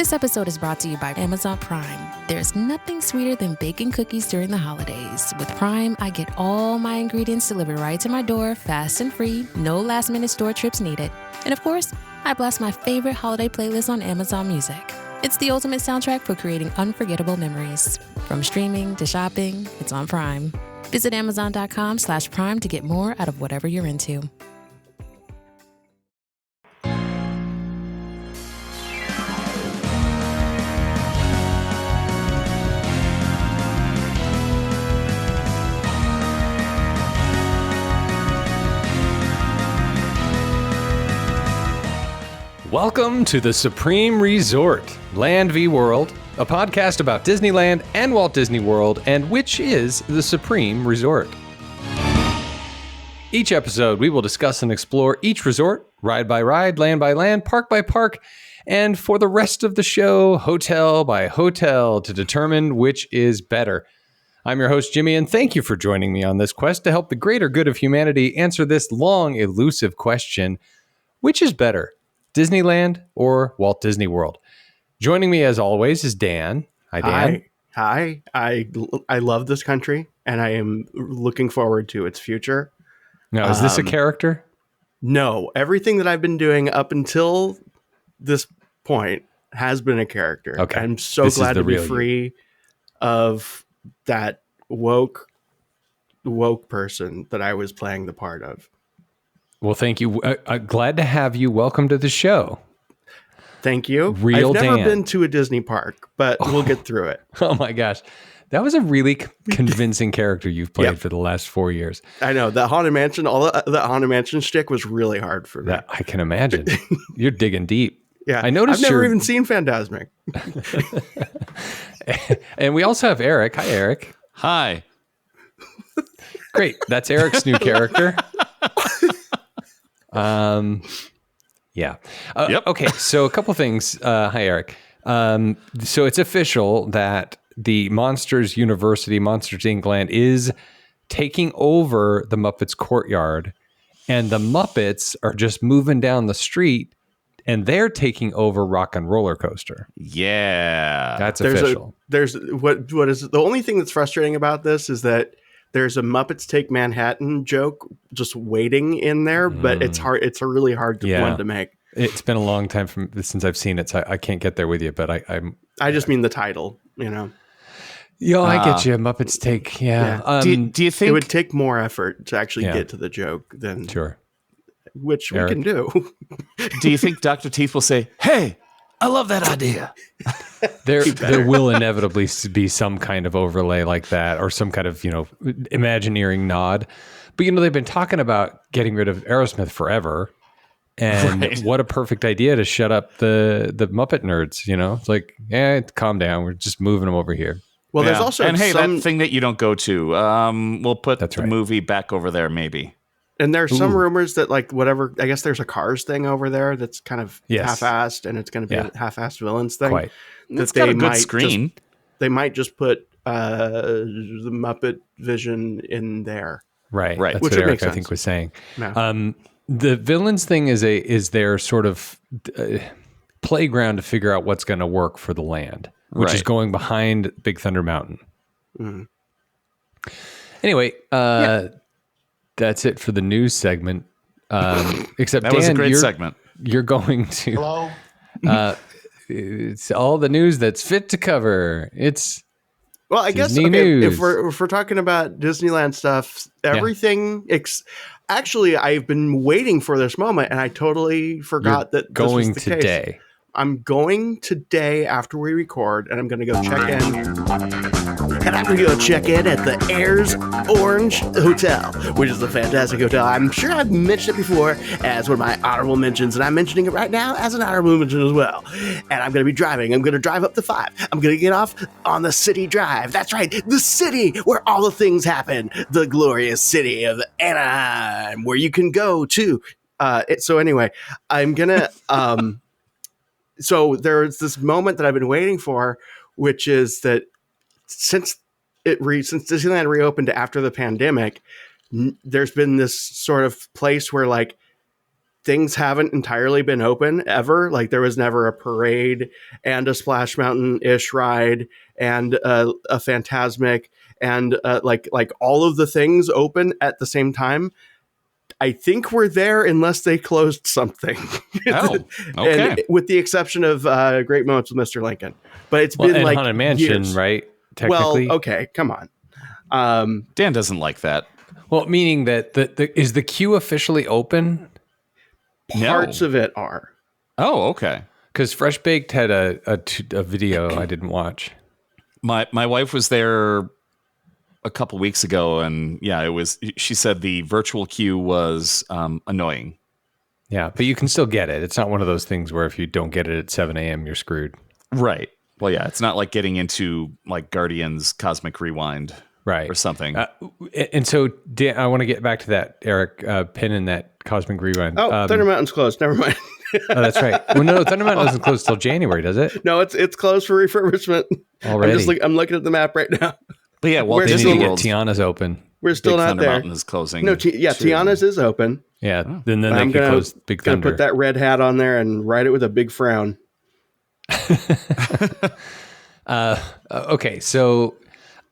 This episode is brought to you by Amazon Prime. There's nothing sweeter than baking cookies during the holidays. With Prime, I get all my ingredients delivered right to my door, fast and free, no last-minute store trips needed. And of course, I blast my favorite holiday playlist on Amazon Music. It's the ultimate soundtrack for creating unforgettable memories. From streaming to shopping, it's on Prime. Visit Amazon.com/Prime to get more out of whatever you're into. Welcome to the Supreme Resort, Land v. World, a podcast about Disneyland and Walt Disney World, and which is the Supreme Resort. Each episode, we will discuss and explore each resort, ride by ride, land by land, park by park, and for the rest of the show, hotel by hotel, to determine which is better. I'm your host, Jimmy, and thank you for joining me on this quest to help the greater good of humanity answer this long, elusive question: which is better, Disneyland or Walt Disney World? Joining me as always is Dan. Hi, Dan. Hi. I love this country and I am looking forward to its future. Now, is this a character? No, everything that I've been doing up until this point has been a character. Okay. I'm so glad to be free of that woke person that I was playing the part of. Well, thank you. Glad to have you. Welcome to the show. Thank you. Real I've never Dan. been to a Disney park, but we'll get through it. Oh my gosh. That was a really convincing character you've played for the last 4 years. I know. The Haunted Mansion, all that Haunted Mansion shtick was really hard for me. I can imagine. You're digging deep. Yeah. I noticed I've never even seen Fantasmic. And we also have Eric. Hi, Eric. Hi. Great. That's Eric's new character. Yeah. Yep. Okay. So a couple things. Hi, Eric. So it's official that the Monsters University, Monsters Inc. land is taking over the Muppets courtyard, and the Muppets are just moving down the street, and they're taking over Rock and Roller Coaster. Yeah. That's official. There's what is the only thing that's frustrating about this is that there's a Muppets Take Manhattan joke just waiting in there, but it's hard. It's a really hard one to make. It's been a long time since I've seen it, so I can't get there with you. But I just mean the title, you know. Yo, I get you. Muppets Take, yeah. Do you think it would take more effort to actually get to the joke than which Eric. We can do? Do you think Dr. Teeth will say, "Hey, I love that idea"? There will inevitably be some kind of overlay like that, or some kind of Imagineering nod. But they've been talking about getting rid of Aerosmith forever, and what a perfect idea to shut up the Muppet nerds. It's like, calm down. We're just moving them over here. Well, there's also that thing that you don't go to. We'll put the movie back over there, maybe. And there's some rumors that I guess there's a Cars thing over there that's kind of half-assed, and it's going to be a half-assed villains thing. Quite. It's got a good screen. They might just put the Muppet Vision in there. Right. That's what Eric, I think, was saying. Yeah. The villains thing is their sort of playground to figure out what's going to work for the land, which is going behind Big Thunder Mountain. Mm. Anyway, that's it for the news segment. Except that Dan, was a great segment. You're going to. Hello. It's all the news that's fit to cover. It's I guess if we're talking about Disneyland stuff, everything. Actually, I've been waiting for this moment, and I totally forgot that this was the today. Case. I'm going today after we record, and I'm going to go check in. And I'm going to go check in at the Ayers Orange Hotel, which is a fantastic hotel. I'm sure I've mentioned it before as one of my honorable mentions, and I'm mentioning it right now as an honorable mention as well. And I'm going to be driving. I'm going to drive up the 5. I'm going to get off on the City Drive. That's right, the city where all the things happen. The glorious city of Anaheim, where you can go to. So anyway, I'm going to... So there's this moment that I've been waiting for, which is that since Disneyland reopened after the pandemic, there's been this sort of place where things haven't entirely been open ever. Like there was never a parade and a Splash Mountain-ish ride and a Fantasmic and like all of the things open at the same time. I think we're there unless they closed something. Oh, okay. And with the exception of Great Moments with Mr. Lincoln. But it's been like Haunted Mansion, years. right? Technically. Well, okay, come on. Dan doesn't like that. Well, meaning that is the queue officially open? Parts of it are. Oh, okay. Because Fresh Baked had a video I didn't watch. My wife was there a couple weeks ago, and yeah, it was. She said the virtual queue was annoying. Yeah, but you can still get it. It's not one of those things where if you don't get it at 7 a.m., you're screwed. Right. Well, yeah, it's not like getting into like Guardians Cosmic Rewind, right, or something. And so, Dan, I want to get back to that, Eric, pin in that Cosmic Rewind. Oh, Thunder Mountain's closed. Never mind. Oh, that's right. Well, no, Thunder Mountain doesn't close till January, does it? No, it's closed for refurbishment. Already. I'm looking at the map right now. But yeah, Walt They Disney need to get World, Tiana's open. We're still Big not Thunder there. Mountain is closing. No, Tiana's is open. Yeah, then they I'm can gonna close Big Thunder. Put that red hat on there and write it with a big frown. Okay, so,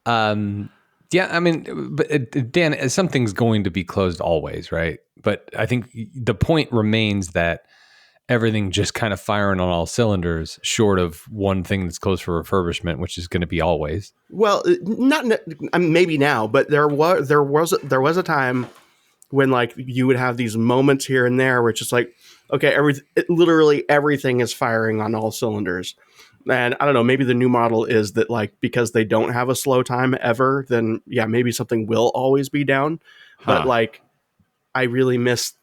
yeah, I mean, but Dan, something's going to be closed always, right? But I think the point remains that everything just kind of firing on all cylinders, short of one thing that's closed for refurbishment, which is going to be always. Well, maybe now, but there was a time when like you would have these moments here and there where it's just like, okay, literally everything is firing on all cylinders. And I don't know, maybe the new model is that like, because they don't have a slow time ever, then yeah, maybe something will always be down. But like, I really miss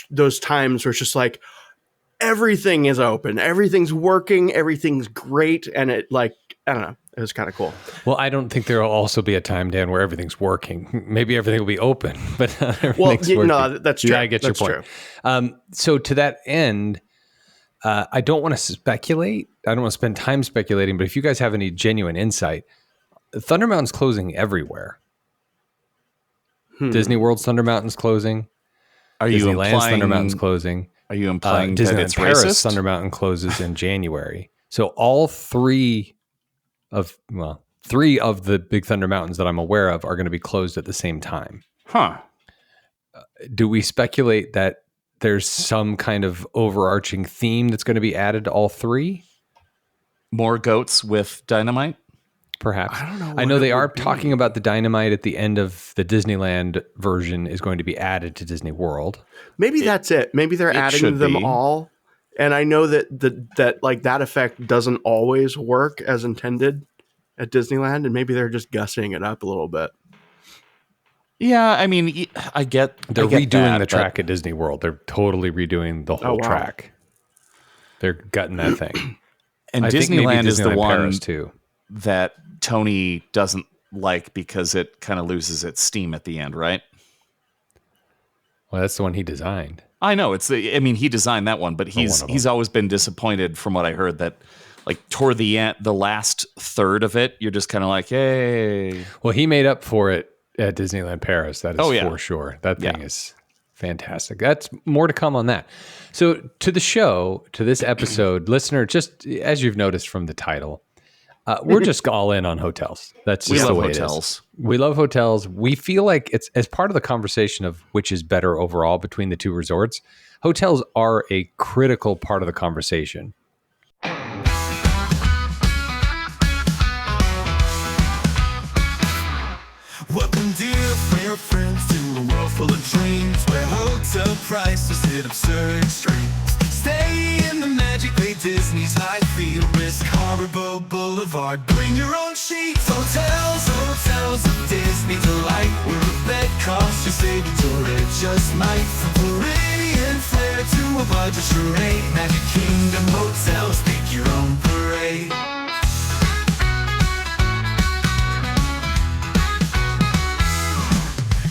those times where it's just like, everything is open, everything's working, everything's great. And it like, I don't know, it was kind of cool. Well, I don't think there'll also be a time, Dan, where everything's working. Maybe everything will be open, but not everything's working. No, that's true. Yeah, I get your point. So to that end, I don't want to speculate. I don't want to spend time speculating, but if you guys have any genuine insight, Thunder Mountain's closing everywhere. Disney World's Thunder Mountain's closing. Disneyland's Thunder Mountain's closing. Are you implying that Disneyland it's Paris racist? Thunder Mountain closes in January. So all three of the big Thunder Mountains that I'm aware of are going to be closed at the same time. Huh. Do we speculate that there's some kind of overarching theme that's going to be added to all three? More goats with dynamite? Perhaps. I don't know. I know they are talking about the dynamite at the end of the Disneyland version is going to be added to Disney World. Maybe that's it. Maybe they're adding them all. And I know that like that effect doesn't always work as intended at Disneyland, and maybe they're just gussying it up a little bit. Yeah, I mean, I get redoing the track at Disney World. They're totally redoing the whole track. They're gutting that thing. And Disneyland is the one Paris too that Tony doesn't like because it kind of loses its steam at the end, right? Well, that's the one he designed. I know he designed that one, but he's always been disappointed from what I heard that like toward the end, the last third of it, you're just kind of like, hey. Well, he made up for it at Disneyland Paris. That is for sure. That thing is fantastic. That's more to come on that. So to the show, to this episode, listener, just as you've noticed from the title, we're just all in on hotels. That's just the way hotels. it is. We love hotels. We feel like it's as part of the conversation of which is better overall between the two resorts. Hotels are a critical part of the conversation. Welcome, dear friends, to a world full of dreams where hotel prices hit absurd extremes. Stay in the magic Bay, Disney's high field, Risk Harbor, Boulevard. Bring your own sheets. Hotels of Disney delight, where a bed costs you savings or it just might. From Floridian flair to a budget charade, Magic Kingdom Hotels, pick your own parade.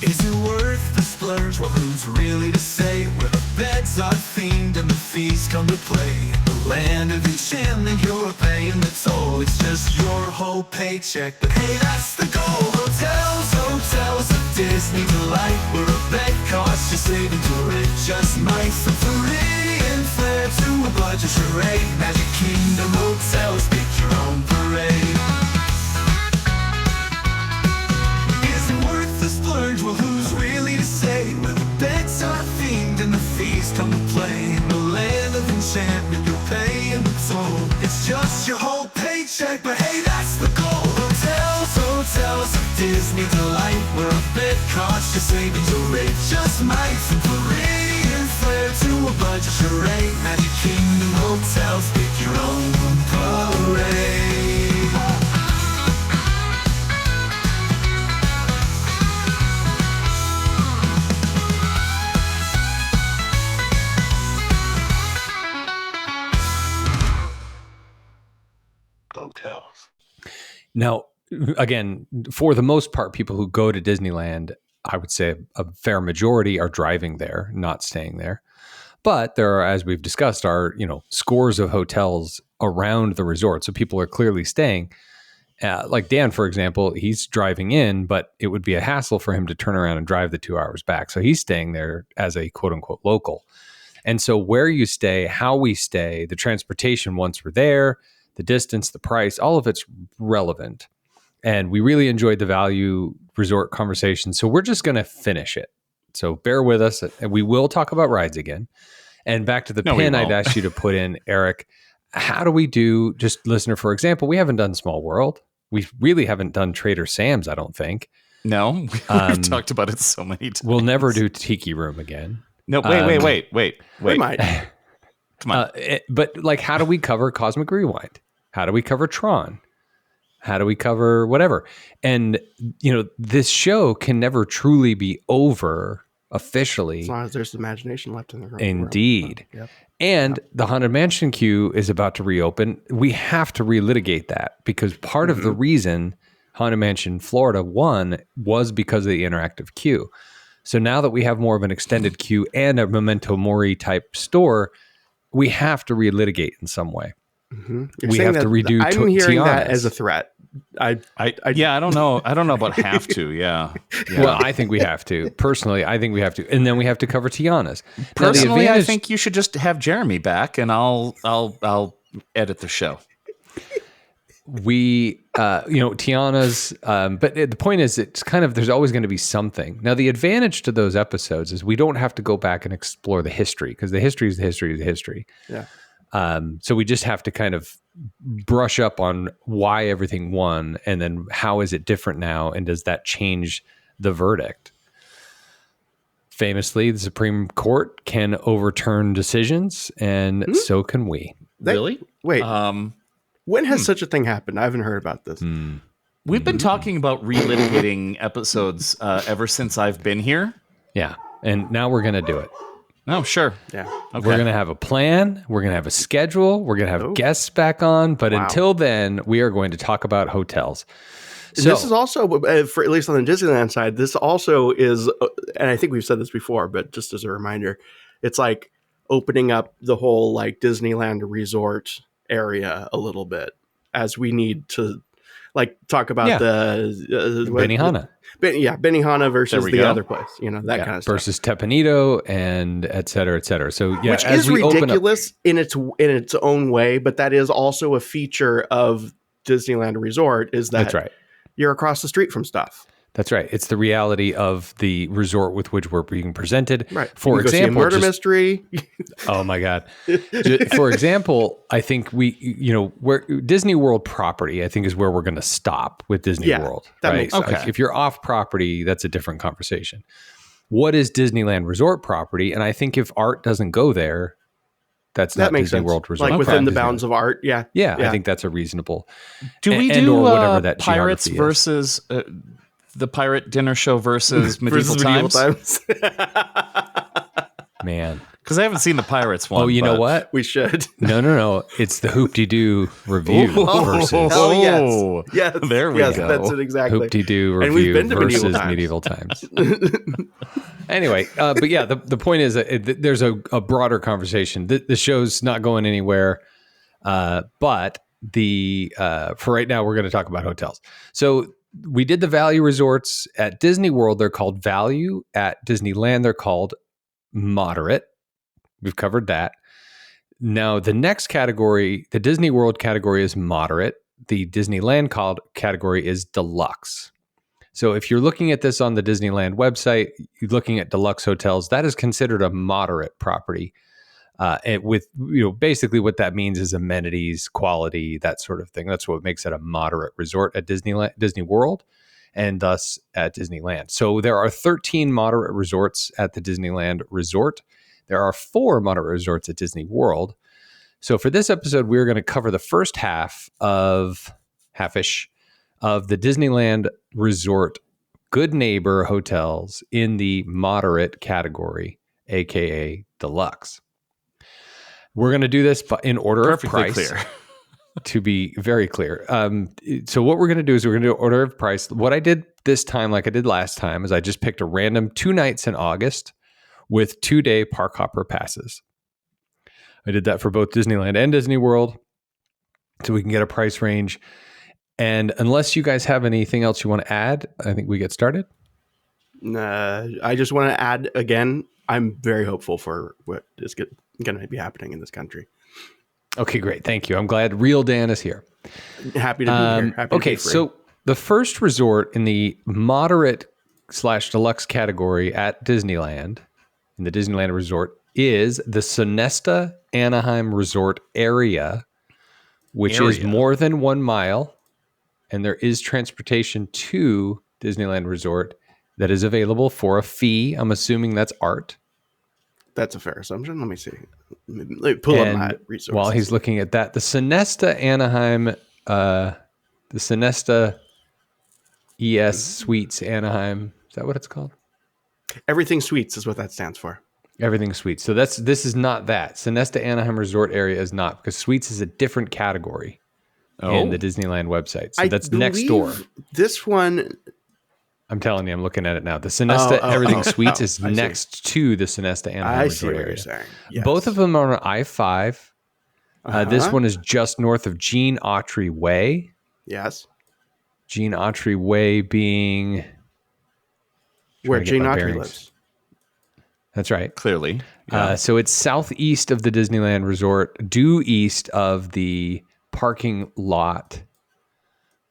Is it worth the splurge? Well, who's really to say? Where the beds are themed and the fees come to play. The land land of enchantment, you're paying the toll. It's just your whole paycheck, but hey, that's the goal. Hotels of Disney delight, where a bed costs just saving to rent. Just might from Floridian flair to a budget charade. Magic Kingdom Hotels, pick your own parade. Is it worth the splurge? Well, who's really to say? Where the beds are themed and the fees come to play. In the land of enchantment, you're paying the toll. It's just your whole paycheck, but hey, that's the goal. Hotels of Disney delight, where a bed costs your savings a rate. Just might from Floridian flair to a budget charade. Magic Kingdom Hotels, pick your own parade. Hotels. Now, again, for the most part, people who go to Disneyland, I would say a fair majority are driving there, not staying there. But there are, as we've discussed, scores of hotels around the resort. So people are clearly staying. Like Dan, for example, he's driving in, but it would be a hassle for him to turn around and drive the 2 hours back. So he's staying there as a quote unquote local. And so where you stay, how we stay, the transportation once we're there, the distance, the price, all of it's relevant. And we really enjoyed the value resort conversation. So we're just going to finish it. So bear with us. And we will talk about rides again. And back to the pin I'd asked you to put in, Eric. How do we do, just listener, for example, we haven't done Small World. We really haven't done Trader Sam's, I don't think. No, we've talked about it so many times. We'll never do Tiki Room again. No, wait. We might. Come on. But like, how do we cover Cosmic Rewind? How do we cover Tron? How do we cover whatever? And, this show can never truly be over officially. As long as there's imagination left in the room. Indeed. Yep. And the Haunted Mansion queue is about to reopen. We have to relitigate that because part of the reason Haunted Mansion Florida won was because of the interactive queue. So now that we have more of an extended queue and a Memento Mori type store, we have to relitigate in some way. We have to redo I'm hearing Tiana's. that as a threat. I don't know. I don't know about have to. Yeah. Well, I think we have to. Personally, I think we have to. And then we have to cover Tiana's. Personally, I think you should just have Jeremy back and I'll edit the show. We, Tiana's, but the point is it's kind of, there's always going to be something. Now, the advantage to those episodes is we don't have to go back and explore the history because the history is the history is the history. Yeah. So we just have to kind of brush up on why everything won and then how is it different now and does that change the verdict? Famously, the Supreme Court can overturn decisions and so can we. Really? Wait. When has such a thing happened? I haven't heard about this. We've been talking about relitigating episodes ever since I've been here. Yeah. And now we're going to do it. Oh, sure. Yeah. Okay. We're going to have a plan. We're going to have a schedule. We're going to have guests back on. But until then, we are going to talk about hotels. So, this is also, for at least on the Disneyland side, this also is, and I think we've said this before, but just as a reminder, it's like opening up the whole like Disneyland resort area a little bit as we need to like talk about the Benihana. Benihana versus the other place, that kind of stuff. Versus Tepanito and et cetera, et cetera. So yeah, which as is we ridiculous in its own way, but that is also a feature of Disneyland Resort is that that's right. You're across the street from stuff. That's right. It's the reality of the resort with which we're being presented. Right. For example, murder mystery. Oh my God. For example, I think where Disney World property, I think is where we're going to stop with Disney World. That right? makes sense. Like, if you're off property, that's a different conversation. What is Disneyland Resort property? And I think if art doesn't go there, that makes Disney sense. World Resort. Like within the bounds of art. Yeah. Yeah. I think that's a reasonable. Do we and do or whatever that Pirates geography is. versus the Pirate Dinner Show versus Medieval Times? Man. Because I haven't seen the Pirates one. Oh, you know what? We should. No. It's the Hoop-de-doo review versus. Oh, yes. There we go. That's it exactly. Hoop-de-doo And we've review been to versus Medieval Times. Anyway, but yeah, the point is that there's a broader conversation. The show's not going anywhere. But for right now, we're going to talk about hotels. So we did the value resorts at Disney World. They're called value. At Disneyland, they're called moderate. We've covered that. Now, the next category, the Disney World category, is moderate. The Disneyland category is deluxe. So if you're looking at this on the Disneyland website, you're looking at deluxe hotels, that is considered a moderate property. And with, basically what that means is amenities, quality, that sort of thing. That's what makes it a moderate resort at Disney World, and thus at Disneyland. So there are 13 moderate resorts at the Disneyland Resort. There are 4 moderate resorts at Disney World. So for this episode, we're going to cover the first half-ish of the Disneyland Resort Good Neighbor Hotels in the moderate category, aka deluxe. We're going to do this in order of price. Clear. To be very clear. So what we're going to do is we're going to do order of price. What I did this time, like I did last time, is I just picked a random 2 nights in August with 2-day park hopper passes. I did that for both Disneyland and Disney World so we can get a price range. And unless you guys have anything else you want to add, I think we get started. I just want to add again, I'm very hopeful for what is going to be happening in this country. Okay, great. Thank you. I'm glad Real Dan is here. Happy to be here. Happy okay, to be so the first resort in the moderate/deluxe category at Disneyland, in the Disneyland Resort, is the Sonesta Anaheim Resort area, which is more than 1 mile, and there is transportation to Disneyland Resort that is available for a fee. I'm assuming that's art. That's a fair assumption. Let me see. Let me pull up my resources. While he's looking at that, the Sonesta Anaheim, the Sonesta ES Suites Anaheim, is that what it's called? Everything Suites is what that stands for. Everything Suites. So this is not that. Sonesta Anaheim Resort area is not, because Suites is a different category in the Disneyland website. So that's next door. This one, I'm telling you, I'm looking at it now. The Sonesta Everything Suites is next to the Sonesta Anaheim Resort area. I see what you're saying. Yes. Both of them are on I-5. This one is just north of Gene Autry Way. Yes. Gene Autry Way being where Gene Autry lives. That's right. Clearly. Yeah. So it's southeast of the Disneyland Resort, due east of the parking lot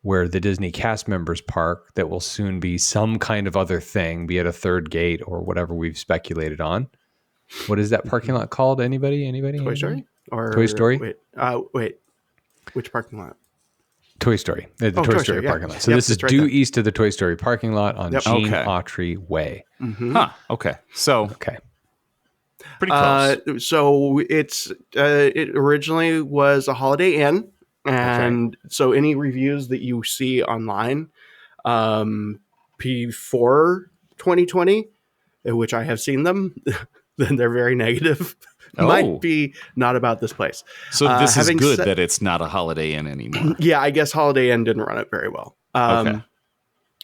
where the Disney cast members park, that will soon be some kind of other thing, be it a third gate or whatever we've speculated on. What is that parking lot called? Anybody? Toy Story? Or Toy Story? Wait. Which parking lot? Toy Story. The Toy Story parking lot. So this is due east of the Toy Story parking lot on Gene Autry Way. Mm-hmm. Huh. Okay. So pretty close. So it originally was a Holiday Inn. And so any reviews that you see online, before 2020, which I have seen them, then they're very negative. Might be not about this place. So this is good that it's not a Holiday Inn anymore. Yeah, I guess Holiday Inn didn't run it very well.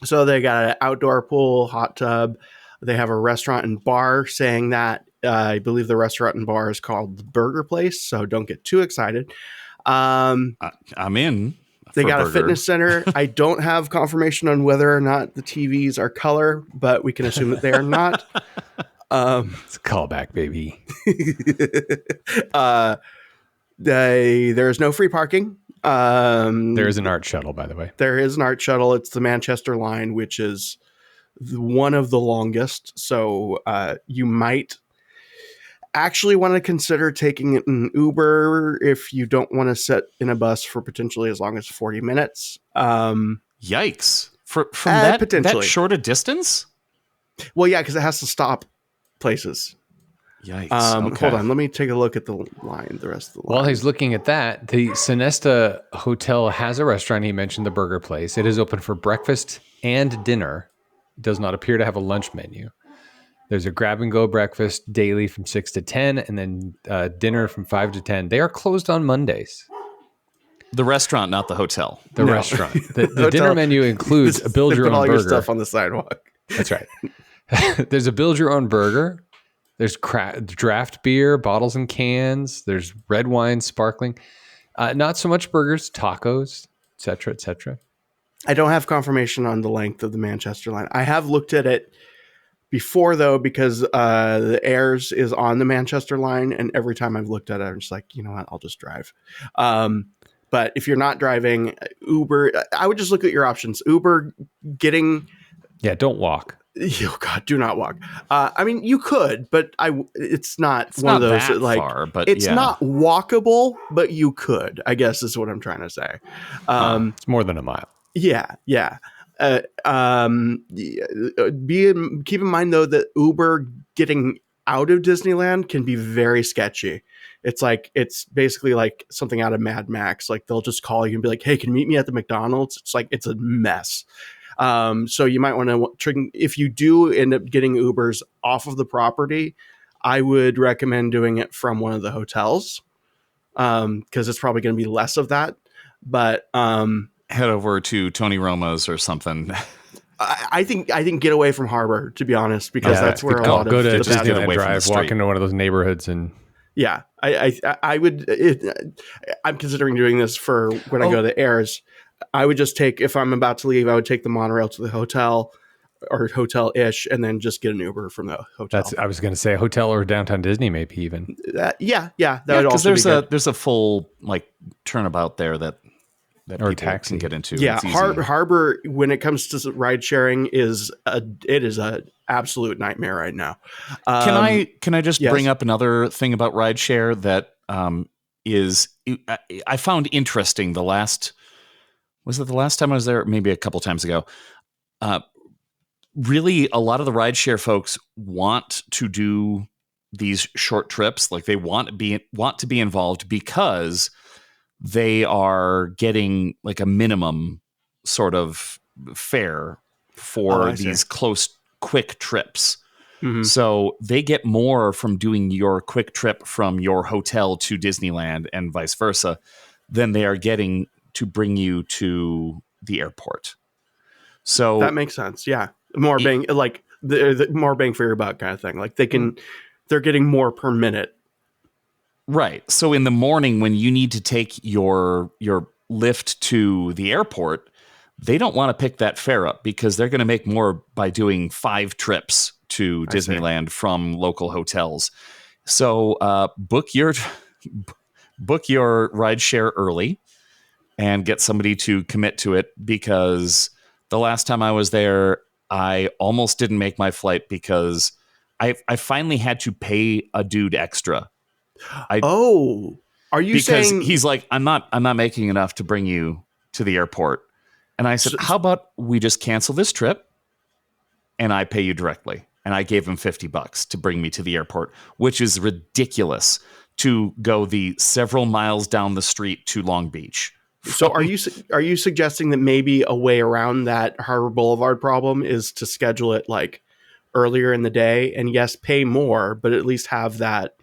So they got an outdoor pool, hot tub. They have a restaurant and bar, saying that I believe the restaurant and bar is called the Burger Place. So don't get too excited. I'm in. They got a fitness center. I don't have confirmation on whether or not the TVs are color, but we can assume that they are not. It's a callback, baby. There is no free parking. There is an art shuttle, by the way. There is an art shuttle. It's the Manchester line, which is one of the longest. So you might actually want to consider taking an Uber if you don't want to sit in a bus for potentially as long as 40 minutes. Yikes. From that short a distance? Well, yeah, because it has to stop places. Yikes. Hold on. Let me take a look at the rest of the line. While he's looking at that, the Sonesta Hotel has a restaurant. He mentioned the Burger Place. It is open for breakfast and dinner. It does not appear to have a lunch menu. There's a grab-and-go breakfast daily from 6 to 10, and then dinner from 5 to 10. They are closed on Mondays. The restaurant, not the hotel. The restaurant. The dinner menu includes a build-your-own burger. Your stuff on the sidewalk. That's right. There's a build-your-own burger. There's draft beer, bottles and cans. There's red wine, sparkling. Not so much burgers, tacos, etc., etc. I don't have confirmation on the length of the Manchester line. I have looked at it before, though, because the Ayers is on the Manchester line, and every time I've looked at it, I'm just like, you know what, I'll just drive. But if you're not driving, Uber, I would just look at your options. Uber getting... Yeah, don't walk. Oh God, do not walk. I mean, you could, but it's not It's one not of those that like far, but it's yeah. not walkable, but you could, I guess is what I'm trying to say. It's more than a mile. Yeah. Keep in mind though that Uber getting out of Disneyland can be very sketchy. It's basically like something out of Mad Max. Like they'll just call you and be like, "Hey, can you meet me at the McDonald's?" It's a mess. So you might want to, if you do end up getting Ubers off of the property, I would recommend doing it from one of the hotels, because it's probably going to be less of that. But Head over to Tony Romo's or something. I think get away from Harbor, to be honest, because that's where a lot go of to the just get Disneyland away from the Drive, street. walk into one of those neighborhoods, and yeah, I would. I'm considering doing this for when I go to the Airs. I would just take, if I'm about to leave, I would take the monorail to the hotel or hotel-ish, and then just get an Uber from the hotel. I was going to say hotel or downtown Disney, maybe even. That would Because also be good. there's a full like turnabout there that Or people taxi. can get into. Yeah, It's easy. Harbor, when it comes to ride sharing, is an absolute nightmare right now. Can I just yes. bring up another thing about rideshare that I found interesting the last time I was there? Maybe a couple times ago. Really, a lot of the rideshare folks want to do these short trips. Like they want to be involved because they are getting like a minimum sort of fare for these close, quick trips. Mm-hmm. So they get more from doing your quick trip from your hotel to Disneyland and vice versa than they are getting to bring you to the airport. So that makes sense. Yeah. More bang, like the more bang for your buck kind of thing. Like they're getting more per minute. Right. So in the morning when you need to take your lift to the airport, they don't want to pick that fare up because they're going to make more by doing 5 trips to Disneyland from local hotels. So book your ride share early and get somebody to commit to it, because the last time I was there, I almost didn't make my flight because I finally had to pay a dude extra. Are you because saying he's like, I'm not making enough to bring you to the airport. And I said, how about we just cancel this trip and I pay you directly? And I gave him $50 to bring me to the airport, which is ridiculous to go the several miles down the street to Long Beach. So are you suggesting that maybe a way around that Harbor Boulevard problem is to schedule it like earlier in the day and yes, pay more, but at least have that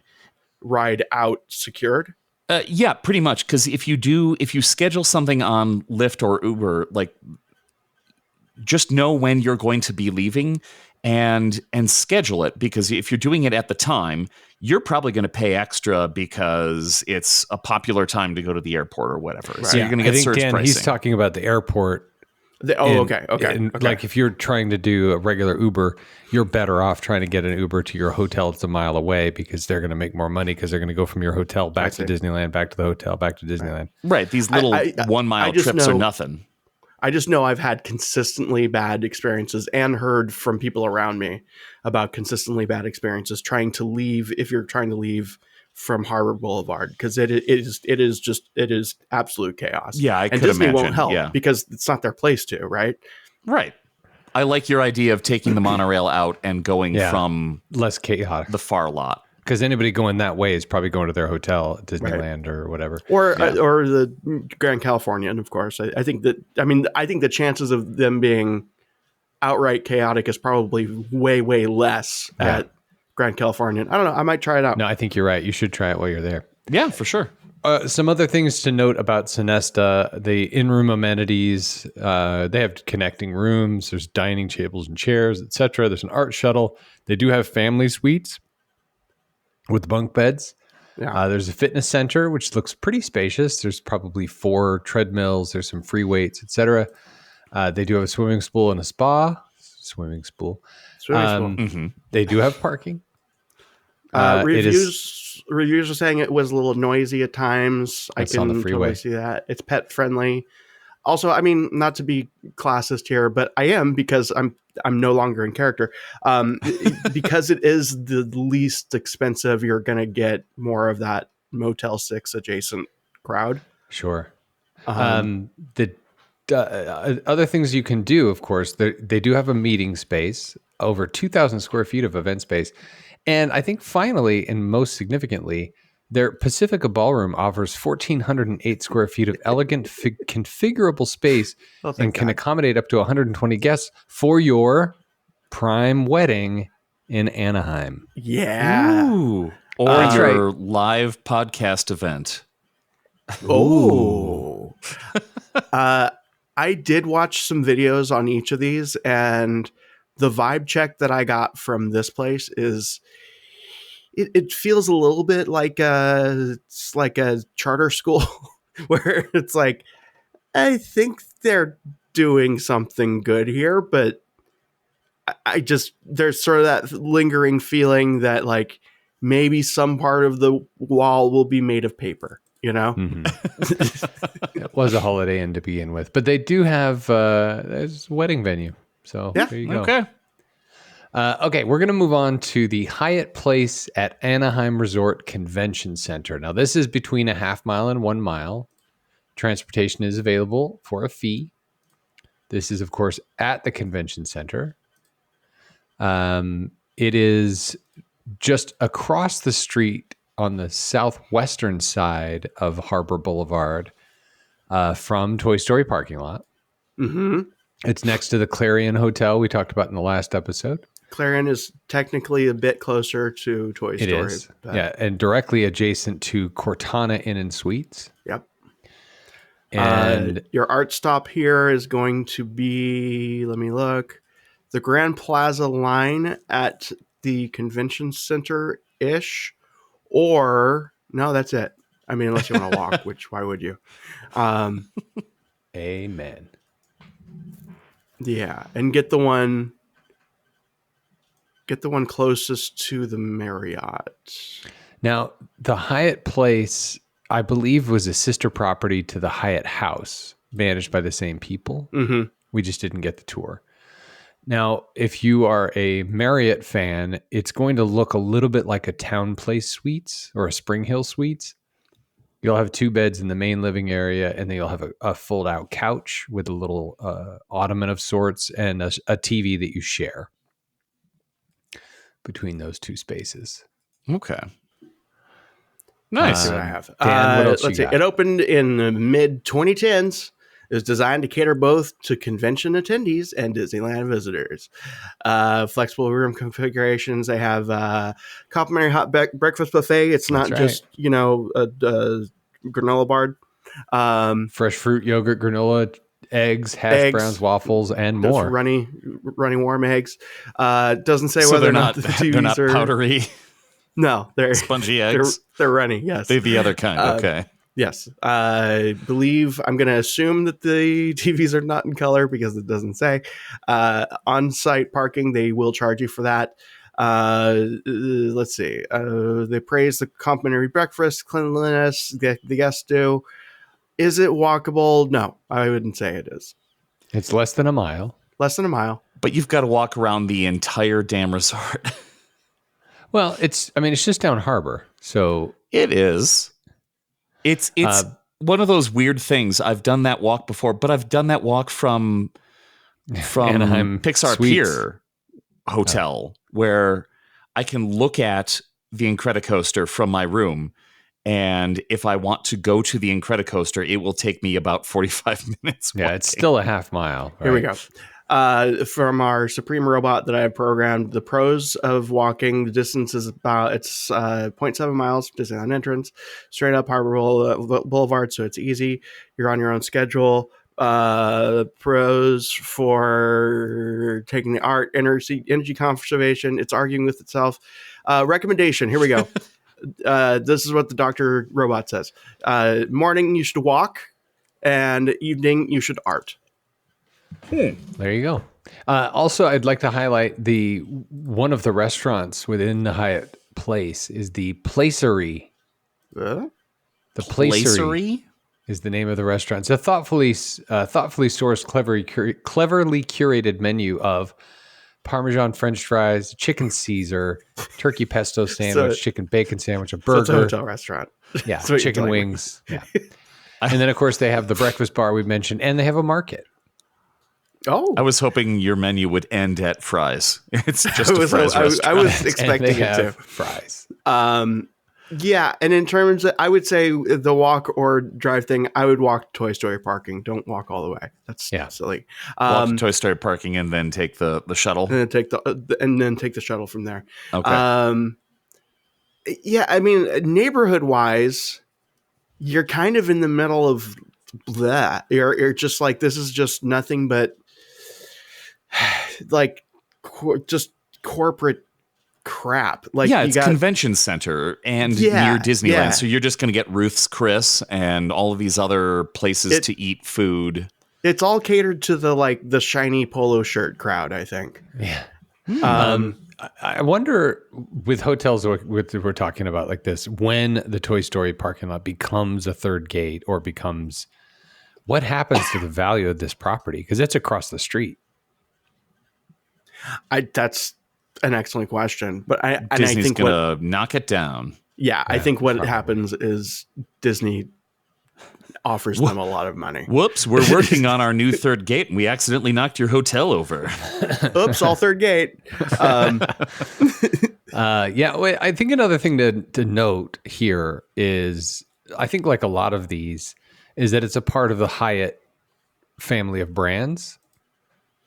ride out secured? Yeah, pretty much. Because if you schedule something on Lyft or Uber, like just know when you're going to be leaving and schedule it, because if you're doing it at the time, you're probably going to pay extra because it's a popular time to go to the airport or whatever. Right. So you're going to get surge Dan, pricing. He's talking about the airport. Okay. Like if you're trying to do a regular Uber, you're better off trying to get an Uber to your hotel that's a mile away, because they're going to make more money because they're going to go from your hotel back to Disneyland, back to the hotel, back to Disneyland. Right. These little 1 mile trips are nothing. I just know I've had consistently bad experiences and heard from people around me about consistently bad experiences trying to leave, if you're trying to leave from Harbor Boulevard, because it is absolute chaos. Yeah, I and could Disney imagine. won't help Yeah. because it's not their place to, right? Right. I like your idea of taking the monorail out and going from less chaotic, the far lot. Because anybody going that way is probably going to their hotel at Disneyland or whatever, or the Grand Californian, of course. I think the chances of them being outright chaotic is probably way less at Grand Californian. I don't know. I might try it out. No, I think you're right. You should try it while you're there. Yeah, for sure. Some other things to note about Sonesta: the in-room amenities. They have connecting rooms. There's dining tables and chairs, etc. There's an art shuttle. They do have family suites with bunk beds. Yeah. There's a fitness center, which looks pretty spacious. There's probably 4 treadmills. There's some free weights, etc. They do have a swimming pool and a spa. Swimming pool. Swimming pool. Mm-hmm. They do have parking. It is Reviews are saying it was a little noisy at times. It's I on can the freeway. totally see that. It's pet friendly. Also, I mean, not to be classist here, but I am because I'm no longer in character. Because it is the least expensive, you're gonna get more of that Motel 6 adjacent crowd. sure. The other things you can do, of course, they do have a meeting space, over 2,000 square feet of event space. And I think finally, and most significantly, their Pacifica Ballroom offers 1,408 square feet of elegant, configurable space Oh, thank and can God. accommodate up to 120 guests for your prime wedding in Anaheim. Yeah. Ooh. Or That's your live podcast event. Oh. I did watch some videos on each of these, and the vibe check that I got from this place is it feels a little bit like it's like a charter school where it's like, I think they're doing something good here, but I just, there's sort of that lingering feeling that like maybe some part of the wall will be made of paper, you know? It was a Holiday Inn to begin with, but they do have there's a wedding venue. So Yeah, there you go. Okay. Okay, we're going to move on to the Hyatt Place at Anaheim Resort Convention Center. Now, this is between a half mile and 1 mile. Transportation is available for a fee. This is, of course, at the convention center. It is just across the street on the southwestern side of Harbor Boulevard from Toy Story parking lot. Mm-hmm. It's next to the Clarion Hotel we talked about in the last episode. Clarion is technically a bit closer to Toy It Story. is. but- Yeah, and directly adjacent to Cortana Inn and Suites. Yep. And Your art stop here is going to be, let me look, the Grand Plaza line at the convention center ish, or no, that's it. I mean, unless you want to walk, which why would you? amen. Yeah, and get the one closest to the Marriott. Now, the Hyatt Place, I believe, was a sister property to the Hyatt House, managed by the same people. Mm-hmm. We just didn't get the tour. Now, if you are a Marriott fan, it's going to look a little bit like a Town Place Suites or a Spring Hill Suites. You'll have 2 beds in the main living area, and then you'll have a fold-out couch with a little ottoman of sorts and a TV that you share between those 2 spaces. Okay. Nice. See what I have. Dan, what else let's you see. got? It opened in the mid 2010s. It was designed to cater both to convention attendees and Disneyland visitors. Flexible room configurations. They have complimentary hot breakfast buffet. It's not That's just a granola bar. Fresh fruit, yogurt, granola, eggs, hash Eggs. browns, waffles, and Those more. runny warm eggs. Doesn't say So whether they're or not not the TVs they're not are powdery, No, they're spongy eggs. they're runny. Yes, They're the other kind. Okay. Yes, I believe I'm going to assume that the TVs are not in color because it doesn't say. On-site parking, they will charge you for that. Let's see. They praise the complimentary breakfast, cleanliness, the guests do. Is it walkable? No, I wouldn't say it is. It's less than a mile. Less than a mile. But you've got to walk around the entire damn resort. Well, it's just down Harbor. So It is. It's one of those weird things. I've done that walk before, but I've done that walk from Anaheim Pixar Suites. Pier Hotel, where I can look at the Incredicoaster from my room, and if I want to go to the Incredicoaster, it will take me about 45 minutes. yeah, it's still a half mile. Here we right? go. From our Supreme robot that I have programmed, the pros of walking, the distance is about, it's 0.7 miles, Disneyland entrance, straight up Harbor Boulevard, so it's easy. You're on your own schedule. Pros for taking the art, energy conservation, it's arguing with itself. Recommendation, here we go. This is what the Dr. Robot says. Morning, you should walk, and evening, you should art. There you go. Also, I'd like to highlight one of the restaurants within the Hyatt Place is the Placery. Uh, The Placery Placery? is the name of the restaurant. It's a thoughtfully sourced, cleverly curated menu of Parmesan French fries, chicken Caesar, turkey pesto sandwich, chicken bacon sandwich, a so it's a burger, hotel restaurant. yeah, That's what you're chicken telling me. wings, yeah. And then, of course, they have the breakfast bar we mentioned, and they have a market. Oh, I was hoping your menu would end at fries. It's just I a was, fries I was restaurant. expecting and they it to. have fries. Yeah, and in terms of, I would say the walk or drive thing, I would walk Toy Story parking. Don't walk all the way. That's silly. Walk to Toy Story parking and then take the shuttle. And then take the shuttle from there. Okay. Yeah, I mean, neighborhood wise, you're kind of in the middle of that. You're just like, this is just nothing but like just corporate crap. Like, yeah, you it's got convention center and Yeah, near Disneyland. yeah. So you're just going to get Ruth's Chris and all of these other places to eat food. it's all catered to the shiny polo shirt crowd, I think. Yeah. I wonder with hotels we're talking about like this, when the Toy Story parking lot becomes a third gate or becomes, what happens to the value of this property? Because it's across the street. That's an excellent question, but I Disney's think going to knock it down. I think what probably. happens is Disney offers them a lot of money. Whoops, we're working on our new third gate and we accidentally knocked your hotel over. Oops, all third gate. Wait, I think another thing to note here is, I think like a lot of these, is that it's a part of the Hyatt family of brands.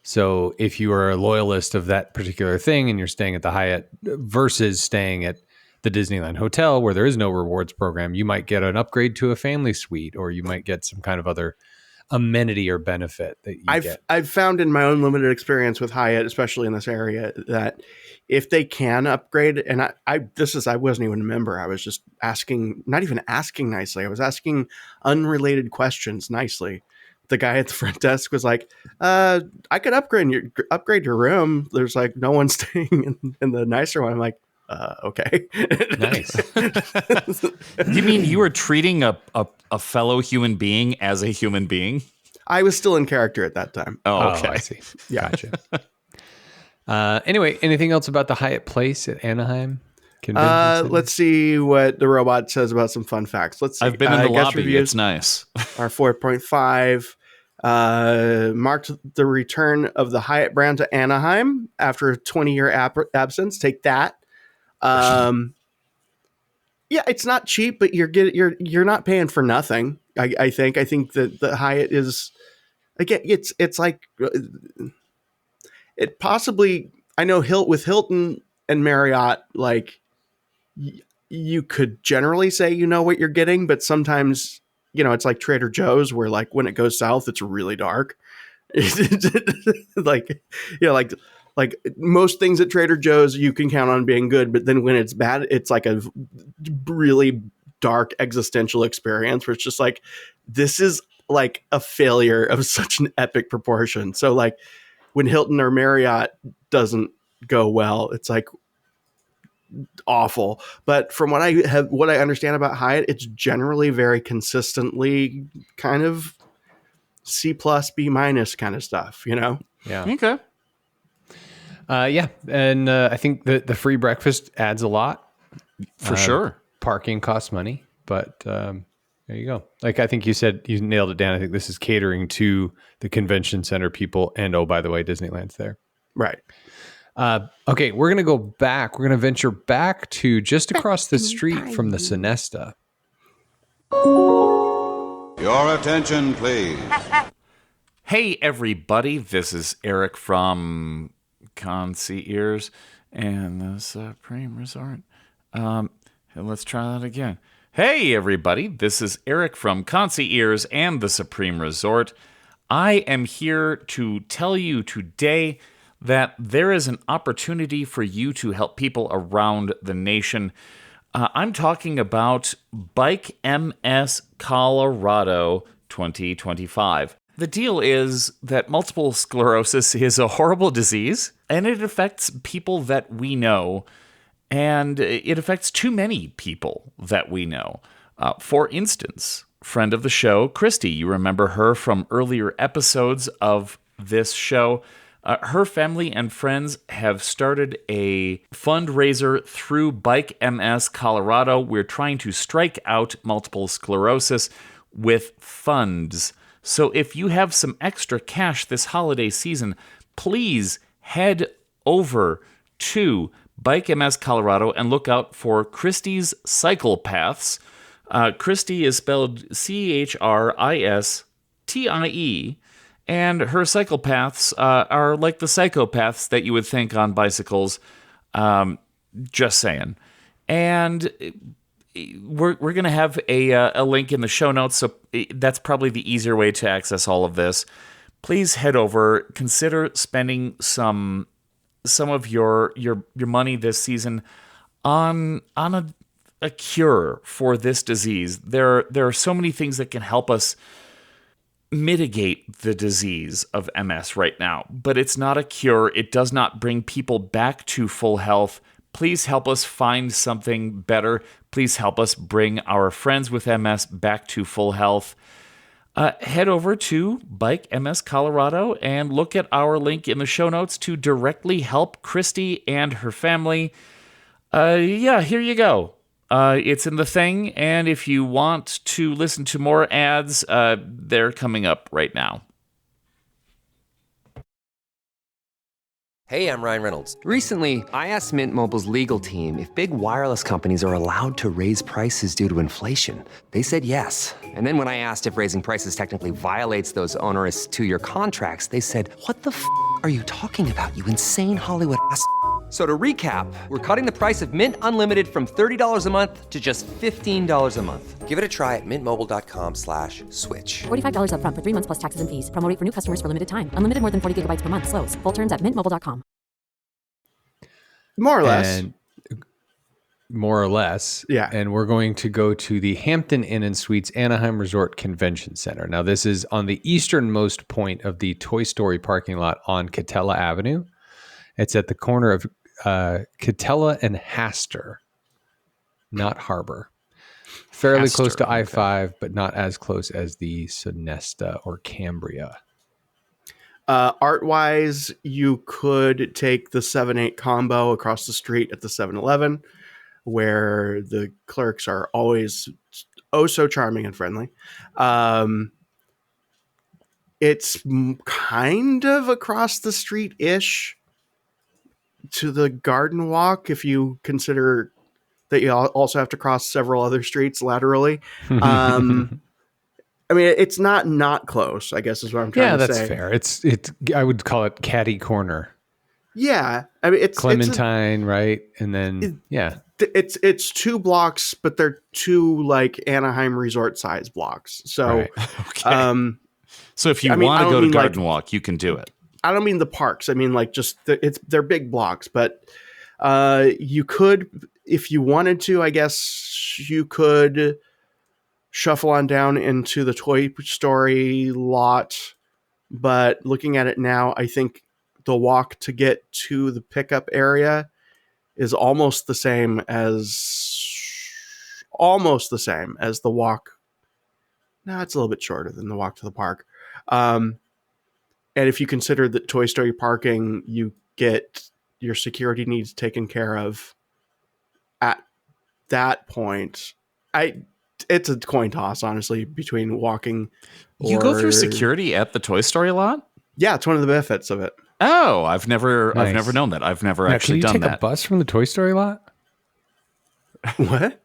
So if you are a loyalist of that particular thing and you're staying at the Hyatt versus staying at the Disneyland Hotel where there is no rewards program, you might get an upgrade to a family suite, or you might get some kind of other amenity or benefit that you get. I've found in my own limited experience with Hyatt, especially in this area, that if they can upgrade, and I wasn't even a member. I was just asking, not even asking nicely. I was asking unrelated questions nicely. The guy at the front desk was like, I could upgrade your room. There's like no one staying in the nicer one. I'm like, okay. Nice. You mean you were treating a fellow human being as a human being? I was still in character at that time. Oh, okay. I see. Yeah. Gotcha. Anyway, anything else about the Hyatt Place at Anaheim? Convention Center? Let's see what the robot says about some fun facts. Let's see. I've been in the guest lobby. reviews It's nice. are 4.5. Marked the return of the Hyatt brand to Anaheim after a 20-year absence. Take that. Yeah, it's not cheap, but you're not paying for nothing. I think that the Hyatt is, again, it's like it possibly, I know with Hilton and Marriott, like you could generally say you know what you're getting, but sometimes, it's like Trader Joe's where like when it goes south, it's really dark. Like most things at Trader Joe's you can count on being good, but then when it's bad, it's like a really dark existential experience where it's just like, this is like a failure of such an epic proportion. So like when Hilton or Marriott doesn't go well, it's like awful. But from what I understand about Hyatt, it's generally very consistently kind of C+, B- kind of stuff, Yeah. Okay. Yeah. And I think the free breakfast adds a lot. For sure. Parking costs money, but there you go. Like I think you said, you nailed it, Dan. I think this is catering to the convention center people. And oh, by the way, Disneyland's there. Right. Okay, we're going to go back. We're going to venture back to just across the street from the Sonesta. Your attention, please. Hey, everybody. This is Eric from Concierge and the Supreme Resort. Let's try that again. Hey, everybody. This is Eric from Concierge and the Supreme Resort. I am here to tell you today that there is an opportunity for you to help people around the nation I'm talking about Bike MS Colorado 2025. The deal is that multiple sclerosis is a horrible disease, and it affects people that we know, and it affects too many people that we know. For instance, friend of the show, Christy, you remember her from earlier episodes of this show. Her family and friends have started a fundraiser through Bike MS Colorado. We're trying to strike out multiple sclerosis with funds. So if you have some extra cash this holiday season, please head over to Bike MS Colorado and look out for Christy's Cycle Paths. Christy is spelled Christie, and her cycle paths are like the psychopaths that you would think on bicycles. Just saying. And we're going to have a link in the show notes, so that's probably the easier way to access all of this. Please head over. Consider spending some of your money this season on a cure for this disease. There are so many things that can help us mitigate the disease of MS right now, but it's not a cure. It does not bring people back to full health. Please help us find something better. Please help us bring our friends with MS back to full health. Head over to Bike MS Colorado and look at our link in the show notes to directly help Christy and her family. Here you go. It's in the thing, and if you want to listen to more ads, they're coming up right now. Hey, I'm Ryan Reynolds. Recently, I asked Mint Mobile's legal team if big wireless companies are allowed to raise prices due to inflation. They said yes. And then when I asked if raising prices technically violates those onerous two-year contracts, they said, "What the f*** are you talking about, you insane Hollywood ass?" So to recap, we're cutting the price of Mint Unlimited from $30 a month to just $15 a month. Give it a try at mintmobile.com/switch. $45 up front for 3 months plus taxes and fees. Promo rate for new customers for limited time. Unlimited more than 40 gigabytes per month. Slows full terms at mintmobile.com. More or less. And more or less. Yeah. And we're going to go to the Hampton Inn and Suites Anaheim Resort Convention Center. Now, this is on the easternmost point of the Toy Story parking lot on Catella Avenue. It's at the corner of Catella and Hastur, not Harbor. Fairly Hastur, close to I-5, but not as close as the Sonesta or Cambria. Art-wise, you could take the 7-8 combo across the street at the 7-Eleven, where the clerks are always oh so charming and friendly. It's kind of across the street-ish to the Garden Walk, if you consider that you also have to cross several other streets laterally. I mean, it's not close, I guess is what I'm trying to say. Yeah, that's fair. It's I would call it Catty Corner. Yeah. I mean, it's Clementine, right? And then, it's 2 blocks, but they're 2 like Anaheim resort size blocks. So, right. Okay. So if you want to go to Garden Walk, you can do it. I don't mean the parks. I mean, like, just they're big blocks, but you could, if you wanted to, I guess you could shuffle on down into the Toy Story lot. But looking at it now, I think the walk to get to the pickup area is almost the same as the walk. No, it's a little bit shorter than the walk to the park. And if you consider that Toy Story parking, you get your security needs taken care of at that point. It's a coin toss, honestly, between walking. You go through security at the Toy Story lot? Yeah, it's one of the benefits of it. Oh, I've never known that. I've never actually done that. Can you take that. a bus from the Toy Story lot? What?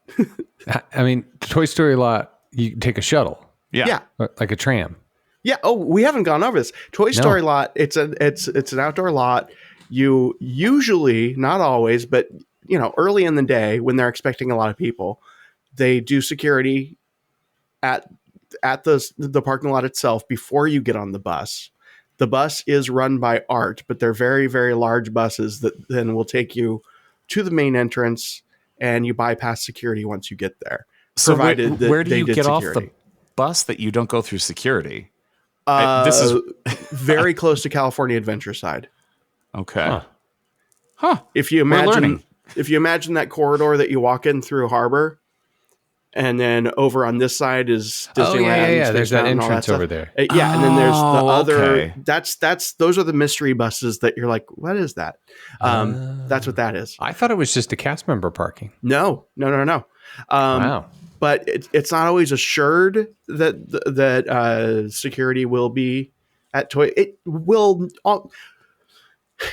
I mean, the Toy Story lot, you take a shuttle. Yeah. Like a tram. Yeah. Oh, we haven't gone over this. Toy Story lot. It's an outdoor lot. You usually, not always, but early in the day when they're expecting a lot of people, they do security at the parking lot itself before you get on the bus. The bus is run by Art, but they're very, very large buses that then will take you to the main entrance and you bypass security once you get there. So Provided that where do they you did get off security. the bus that you don't go through security? This is very close to California Adventure Side. okay. Huh. If you We're learning. imagine that corridor that you walk in through Harbor, and then over on this side is Disneyland. Oh, yeah. Space There's that Mountain, all entrance stuff. over there. Yeah, and then there's the other. Okay. Those are the mystery buses that you're like, what is that? That's what that is. I thought it was just a cast member parking. No. Wow. But it's not always assured that security will be at Toy. It will.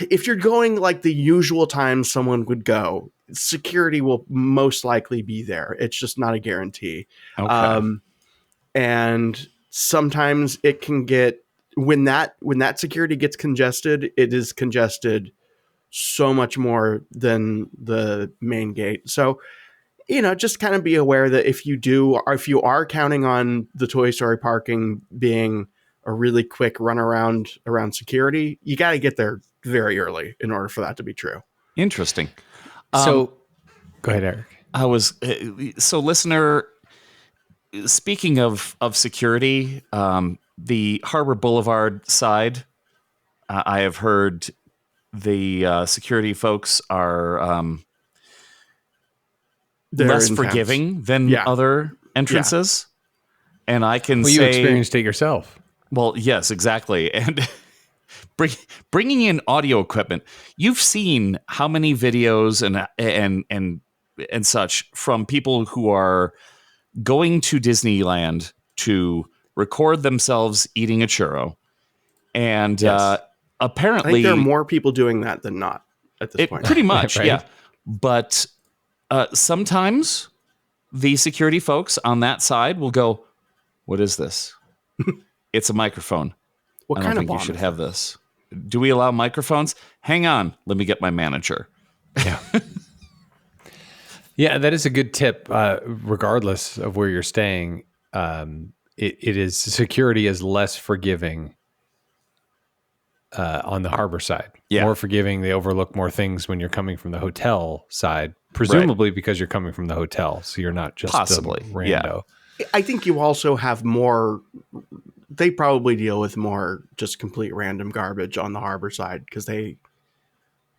If you're going like the usual time someone would go, security will most likely be there. It's just not a guarantee. Okay. And sometimes it can get when that security gets congested, it is congested so much more than the main gate. So, just kind of be aware that if you are counting on the Toy Story parking being a really quick run around security, you got to get there very early in order for that to be true. Interesting. So, go ahead, Eric. So listener, speaking of security, the Harbor Boulevard side, I have heard the security folks are They're less intense. forgiving than other entrances. And I can Well, say, you experienced it yourself. well, yes, exactly. And bringing in audio equipment, you've seen how many videos and such from people who are going to Disneyland to record themselves eating a churro. And Yes. I apparently think there are more people doing that than not at this point. Pretty much, Right. yeah. But sometimes the security folks on that side will go, "What is this? It's a microphone. What I kind don't of think bomb you should is have this. Do we allow microphones? Hang on. Let me get my manager." Yeah. Yeah, that is a good tip. Regardless of where you're staying, it is security is less forgiving on the harbor side. Yeah. More forgiving. They overlook more things when you're coming from the hotel side, presumably because you're coming from the hotel, so you're not just Possibly, a rando. I think you also have more. They probably deal with more just complete random garbage on the harbor side because you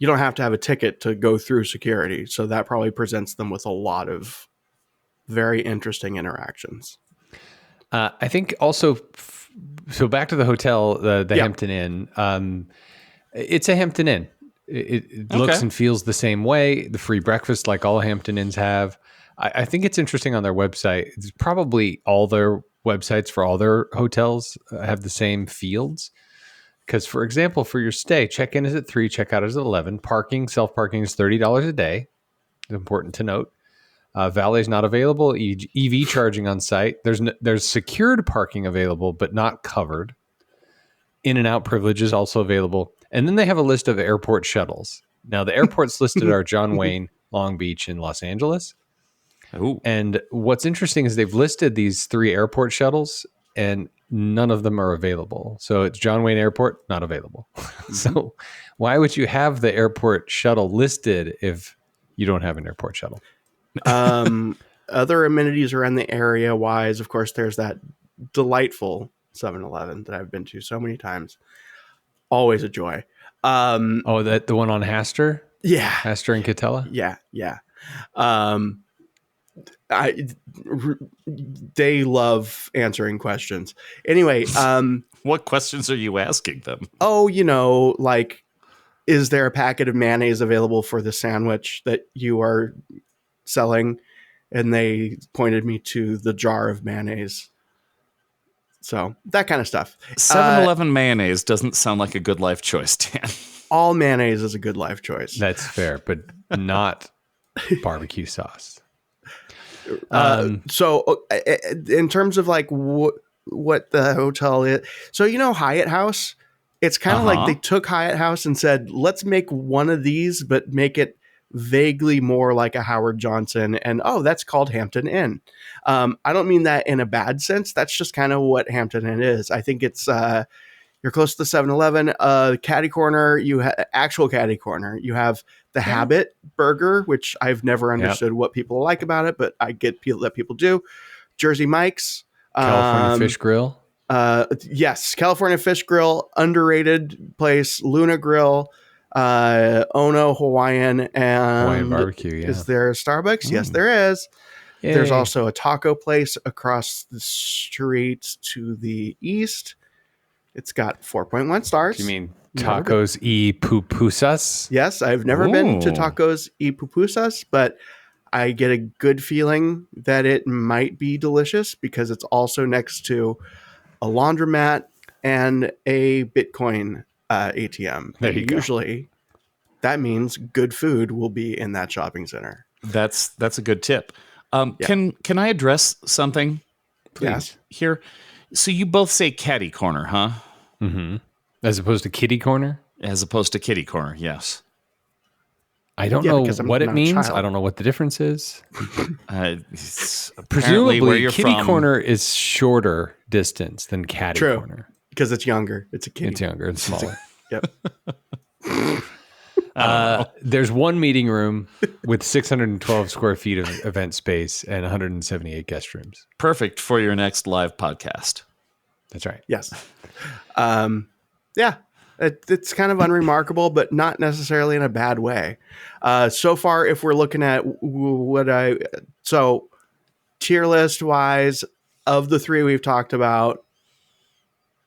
don't have to have a ticket to go through security. So that probably presents them with a lot of very interesting interactions. I think also, so back to the hotel, the Hampton Inn. It's a Hampton Inn. It looks and feels the same way. The free breakfast, like all Hampton Inns have. I think it's interesting on their website. It's probably all their websites for all their hotels have the same fields. Because, for example, for your stay, check-in is at 3, check-out is at 11. Parking, self-parking is $30 a day. It's important to note. Valet is not available. EV charging on site. There's secured parking available, but not covered. In-and-out privilege is also available. And then they have a list of airport shuttles. Now, the airports listed are John Wayne, Long Beach, and Los Angeles. Ooh. And what's interesting is they've listed these 3 airport shuttles, and none of them are available. So it's John Wayne Airport, not available. So why would you have the airport shuttle listed if you don't have an airport shuttle? Other amenities around the area wise, of course, there's that delightful 7-Eleven that I've been to so many times. Always a joy. The one on Hastur? Yeah. Hastur and Catella? Yeah. They love answering questions. Anyway, What questions are you asking them? like, is there a packet of mayonnaise available for the sandwich that you are selling? And they pointed me to the jar of mayonnaise. So that kind of stuff. 7-Eleven mayonnaise doesn't sound like a good life choice, Dan. All mayonnaise is a good life choice. That's fair, but not barbecue sauce. So in terms of like what the hotel is, so Hyatt House, it's kind of like they took Hyatt House and said, let's make one of these, but make it vaguely more like a Howard Johnson. And that's called Hampton Inn. I don't mean that in a bad sense. That's just kind of what Hampton Inn is. I think it's You're close to the 7-Eleven. Caddy corner, actual caddy corner. You have the Habit Burger, which I've never understood what people like about it, but I get that people do. Jersey Mike's. California Fish Grill. Yes, California Fish Grill, underrated place. Luna Grill, Ono Hawaiian, and Hawaiian barbecue. Yeah. Is there a Starbucks? Yes, there is. Yay. There's also a taco place across the street to the east. It's got 4.1 stars. Do you mean Tacos y Pupusas? Yes, I've never been to Tacos y Pupusas, but I get a good feeling that it might be delicious because it's also next to a laundromat and a Bitcoin ATM. There you go. Usually that means good food will be in that shopping center. That's a good tip. Can I address something, please? Yes. Here. So you both say caddy corner, huh? Mm-hmm. As opposed to kitty corner? As opposed to kitty corner, yes. I don't know what it not a means. child. I don't know what the difference is. Presumably Presumably, where you're kitty from, corner is shorter distance than caddy True. corner. Because it's younger. It's a kitty. It's younger and smaller. Yep. There's one meeting room with 612 square feet of event space and 178 guest rooms. perfect for your next live podcast. That's right. Yes. Yeah. It's kind of unremarkable, but not necessarily in a bad way. So far, if we're looking at tier list wise, of the three we've talked about,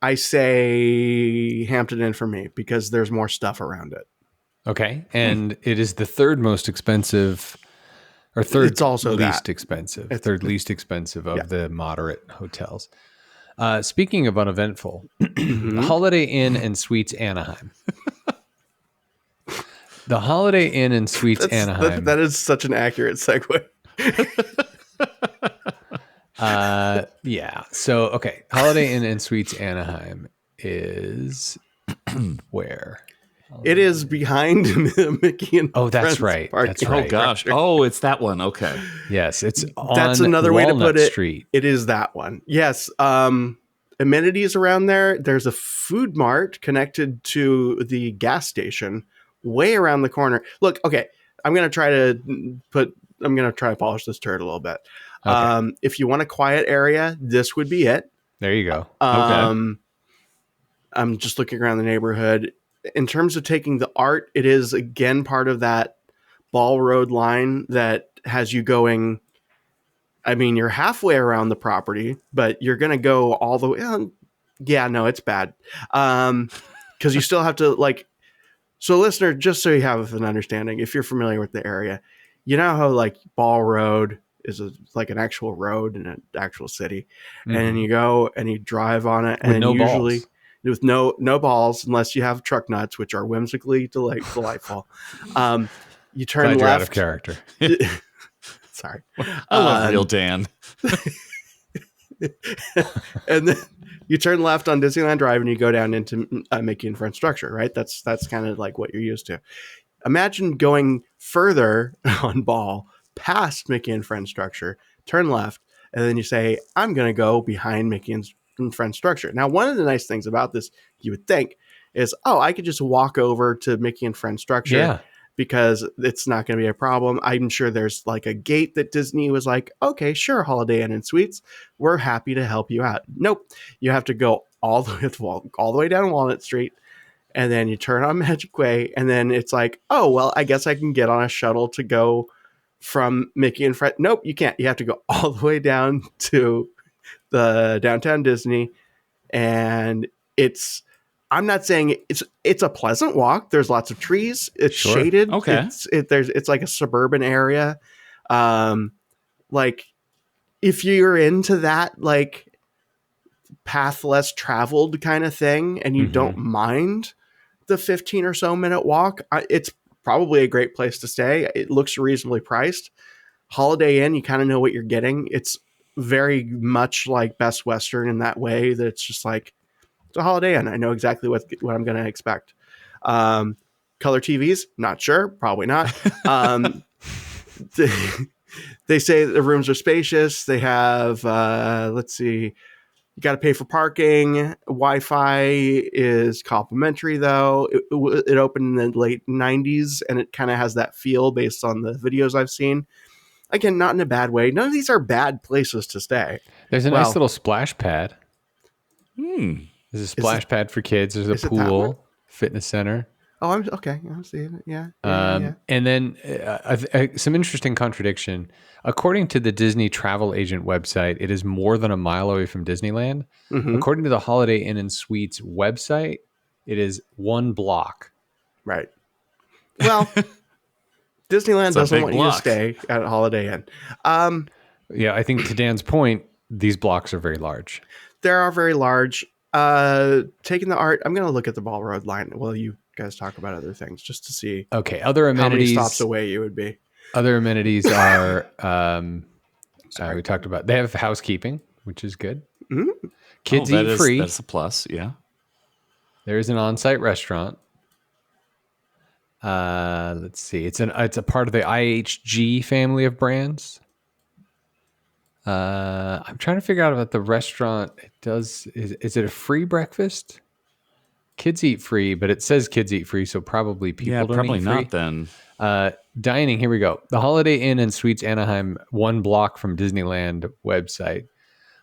I say Hampton Inn for me because there's more stuff around it. Okay. And it is the third most expensive, or third It's also least that. expensive, It's- third least expensive of the moderate hotels. Speaking of uneventful, Holiday Inn and Suites Anaheim. The Holiday Inn and Suites Anaheim. That is such an accurate segue. Yeah. So, okay. Holiday Inn and Suites Anaheim is where? It is behind Mickey and Oh, that's Friends right. parking That's lot. right. Oh gosh. Oh, it's that one. Okay. Yes, it's on That's another way to Walnut put it. Street. It is that one. Yes. Amenities around there. There's a food mart connected to the gas station way around the corner. Look, okay. I'm going to try to polish this turd a little bit. Okay. If you want a quiet area, this would be it. There you go. I'm just looking around the neighborhood. In terms of taking the art, it is again part of that Ball Road line that has you going. I mean, you're halfway around the property, but you're going to go all the way. Yeah, no, it's bad. Because you still have to so listener, just so you have an understanding, if you're familiar with the area, you know how Ball Road is like an actual road in an actual city. Mhm. And you go and you drive on it With and no usually balls. with no balls, unless you have truck nuts, which are whimsically delightful. You turn Glad you're out of left. character. Sorry. I love real Dan. And then you turn left on Disneyland Drive and you go down into Mickey and Friends Structure, right? That's kind of like what you're used to. Imagine going further on Ball past Mickey and Friends Structure, turn left, and then you say, I'm going to go behind Mickey and Friends Structure. Now, one of the nice things about this, you would think, is, I could just walk over to Mickey and Friends Structure. Yeah. Because it's not going to be a problem. I'm sure there's a gate that Disney was like, okay, sure, Holiday Inn and Suites, we're happy to help you out. Nope, you have to go all the way down Walnut Street, and then you turn on Magic Way, and then it's like, oh well, I guess I can get on a shuttle to go from Mickey and Friends. Nope, you can't. You have to go all the way down to the downtown Disney, and I'm not saying it's a pleasant walk. There's lots of trees. It's shaded. Okay. It's like a suburban area. If you're into that, path less traveled kind of thing, and you don't mind the 15 or so minute walk, it's probably a great place to stay. It looks reasonably priced. Holiday Inn, you kind of know what you're getting. It's very much like Best Western in that way that it's just it's a Holiday Inn. I know exactly what I'm going to expect. Color TVs? Not sure. Probably not. They say the rooms are spacious. They have, let's see, You got to pay for parking. Wi-Fi is complimentary, though. It opened in the late 90s, and it kind of has that feel based on the videos I've seen. Again, not in a bad way. None of these are bad places to stay. There's a nice little splash pad. Hmm. There's a splash pad for kids. There's a pool, fitness center. Oh, I'm okay. I'm seeing it. Yeah. And then some interesting contradiction. According to the Disney travel agent website, it is more than a mile away from Disneyland. Mm-hmm. According to the Holiday Inn and Suites website, it is 1 block. Right. Well, Disneyland doesn't want you to stay at Holiday Inn. Yeah, I think to Dan's point, these blocks are very large. They are very large. Taking the art, I'm going to look at the Ball Road line while you guys talk about other things just to see. Okay, other amenities. How many stops away you would be. Other amenities are, we talked about, they have housekeeping, which is good. Mm-hmm. Kids eat free. That's a plus, yeah. There is an on-site restaurant. Let's see. It's a part of the IHG family of brands. I'm trying to figure out about the restaurant. Is it a free breakfast? Kids eat free, but it says kids eat free, so probably people don't probably eat free. not then. Dining, here we go. The Holiday Inn and Suites Anaheim, 1 block from Disneyland website.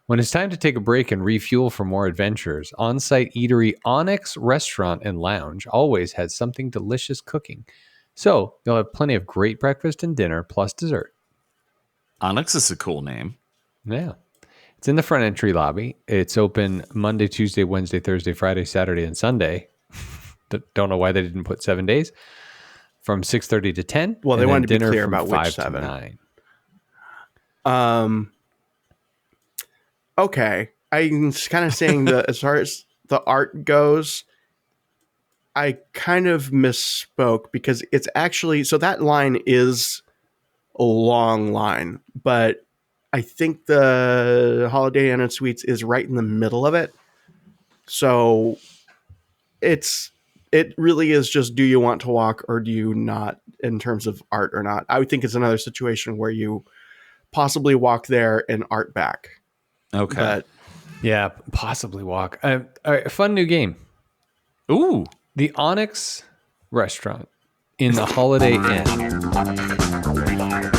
When it's time to take a break and refuel for more adventures, on-site eatery Onyx Restaurant and Lounge always has something delicious cooking. So you'll have plenty of great breakfast and dinner plus dessert. Onyx is a cool name. Yeah. It's in the front entry lobby. It's open Monday, Tuesday, Wednesday, Thursday, Friday, Saturday, and Sunday. Don't know why they didn't put 7 days. From 6:30 to 10. Well, they wanted to be clear from about 5 which to 7. 9. Okay. I'm kind of saying that as far as the art goes, I kind of misspoke because it's actually, so that line is a long line, but I think the Holiday Inn and Suites is right in the middle of it. So it really is just, do you want to walk or do you not in terms of art or not? I would think it's another situation where you possibly walk there and art back. Okay. But Yeah, possibly walk. All right, a fun new game. Ooh. The Onyx Restaurant in the Holiday Inn.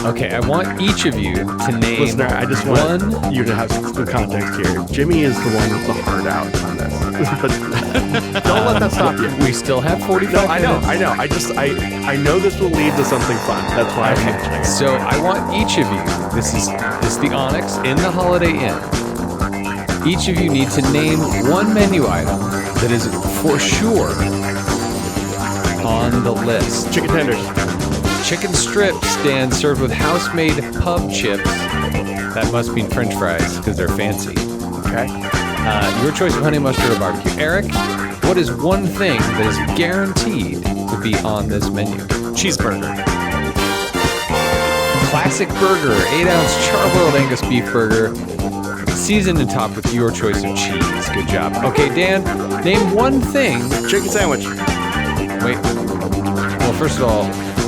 Okay, I want each of you to name listener, I just want you to have some context here. Jimmy is the one with the heart out on this. But don't let that stop you. We still have 45 No, I know. minutes. I know this will lead to something fun. That's why I'm mentioning it. So I want each of you, this is the Onyx in the Holiday Inn. Each of you need to name one menu item that is for sure on the list. Chicken tenders. Chicken strips stand served with house-made pub chips. That must mean French fries because they're fancy. Okay. Your choice of honey mustard or barbecue. Eric, what is one thing that is guaranteed to be on this menu? Cheeseburger. Classic burger, 8-ounce charbroiled Angus beef burger, seasoned and topped with your choice of cheese. Good job. Okay, Dan, name one thing. Chicken sandwich. Wait. Well, first of all,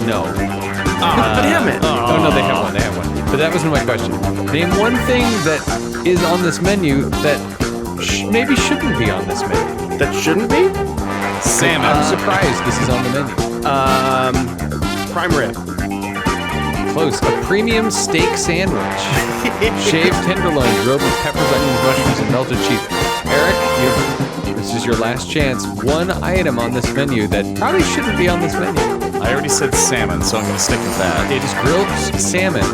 no. Damn it. Oh, no, they have one. They have one. But that wasn't my question. Name one thing that is on this menu that maybe shouldn't be on this menu. That shouldn't be? Salmon. I'm surprised this is on the menu. Prime rib. Close. A premium steak sandwich. Shaved tenderloin grilled with peppers, onions, mushrooms, and melted cheese. Eric, this is your last chance. One item on this menu that probably shouldn't be on this menu. I already said salmon, so I'm going to stick with that. It is grilled salmon.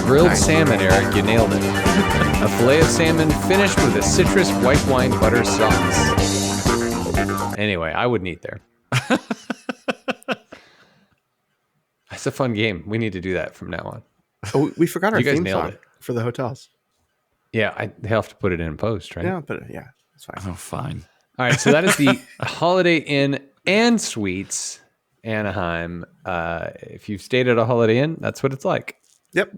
Grilled salmon, Eric. You nailed it. A fillet of salmon finished with a citrus white wine butter sauce. Anyway, I wouldn't eat there. That's a fun game. We need to do that from now on. Oh, we forgot our You guys theme nailed song it. for the hotels. Yeah, they have to put it in post, right? Yeah, but yeah, it's fine. Oh, fine. All right, so that is the Holiday Inn and Suites Anaheim. If you've stayed at a Holiday Inn, that's what it's like. Yep.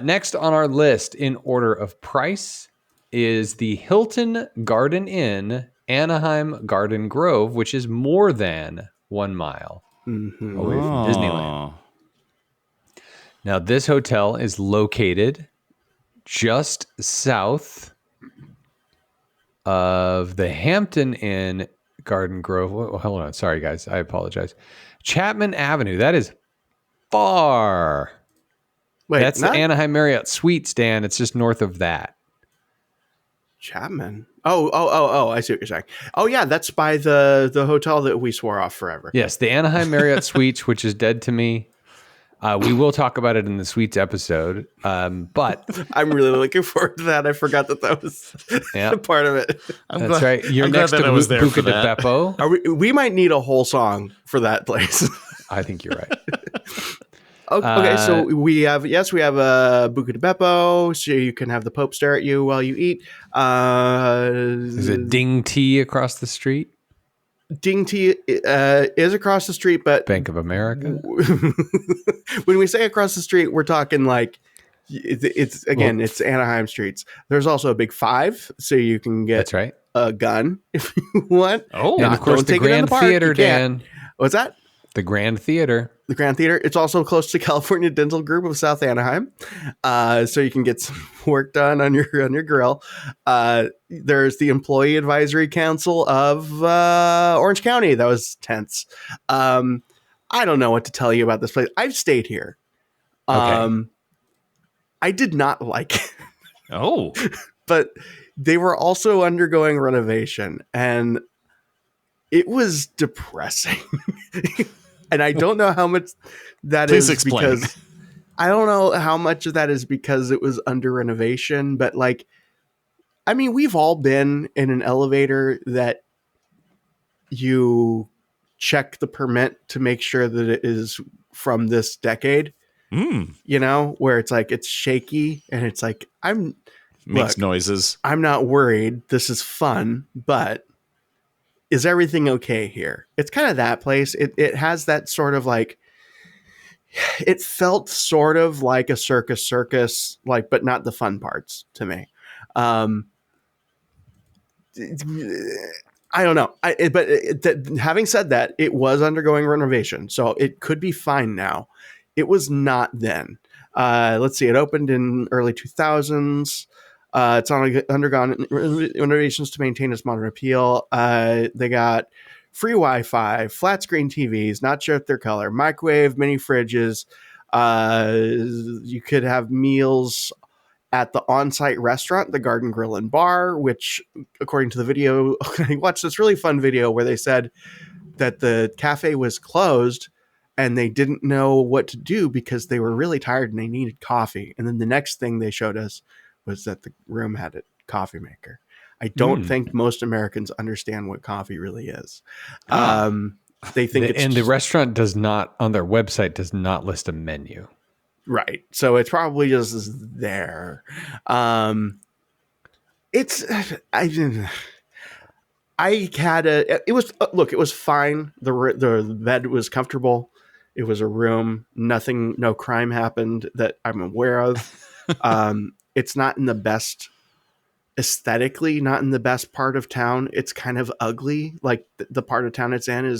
Next on our list in order of price is the Hilton Garden Inn Anaheim Garden Grove, which is more than 1 mile away from Disneyland. Now, this hotel is located just south of the Hampton Inn, Garden Grove. Hold on. Sorry, guys. I apologize. Chapman Avenue. That is far. Wait, That's the not Anaheim Marriott Suites, Dan. It's just north of that. Chapman. Oh, I see what you're saying. Oh yeah, that's by the hotel that we swore off forever. Yes, the Anaheim Marriott Suites, which is dead to me. We will talk about it in the Suites episode. But I'm really looking forward to that. I forgot that was part of it. That's right. You're I'm glad next that to I was there Buca for de that. Beppo. We might need a whole song for that place. I think you're right. Okay, so we have a Buca de Beppo, so you can have the Pope stare at you while you eat. There's a Ding Tea across the street. Ding Tea is across the street, but Bank of America. When we say across the street, we're talking like it's Anaheim streets. There's also a Big Five, so you can get That's right. a gun if you want. Oh, And of course, don't the take it in Grand the park. Theater, You can't. Dan. What's that? The Grand Theater. The Grand Theater. It's also close to California Dental Group of South Anaheim, so you can get some work done on your grill. There's the Employee Advisory Council of Orange County. That was tense. I don't know what to tell you about this place. I've stayed here. Okay. I did not like it. Oh, But they were also undergoing renovation, and it was depressing. And I don't know how much that Please is explain. because I don't know how much of that is because it was under renovation, but like, I mean, we've all been in an elevator that you check the permit to make sure that it is from this decade, you know, where it's like, it's shaky and it's like, makes noises. I'm not worried. This is fun, but is everything okay here? It's kind of that place. It has that sort of like, it felt sort of like a circus, like, but not the fun parts to me. I don't know. Having said that, it was undergoing renovation, so it could be fine now. It was not then. Let's see. It opened in early 2000s. It's undergone renovations to maintain its modern appeal. They got free Wi-Fi, flat screen TVs, not sure if their color, microwave, mini fridges. You could have meals at the on-site restaurant, the Garden Grill and Bar, which, according to the video, I watched this really fun video where they said that the cafe was closed and they didn't know what to do because they were really tired and they needed coffee. And then the next thing they showed us was that the room had a coffee maker. I don't think most Americans understand what coffee really is. They think the restaurant does not, on their website, does not list a menu. Right. So it's probably just there. It was fine. The bed was comfortable. It was a room. No crime happened that I'm aware of. It's not in the best aesthetically, not in the best part of town. It's kind of ugly. Like the part of town it's in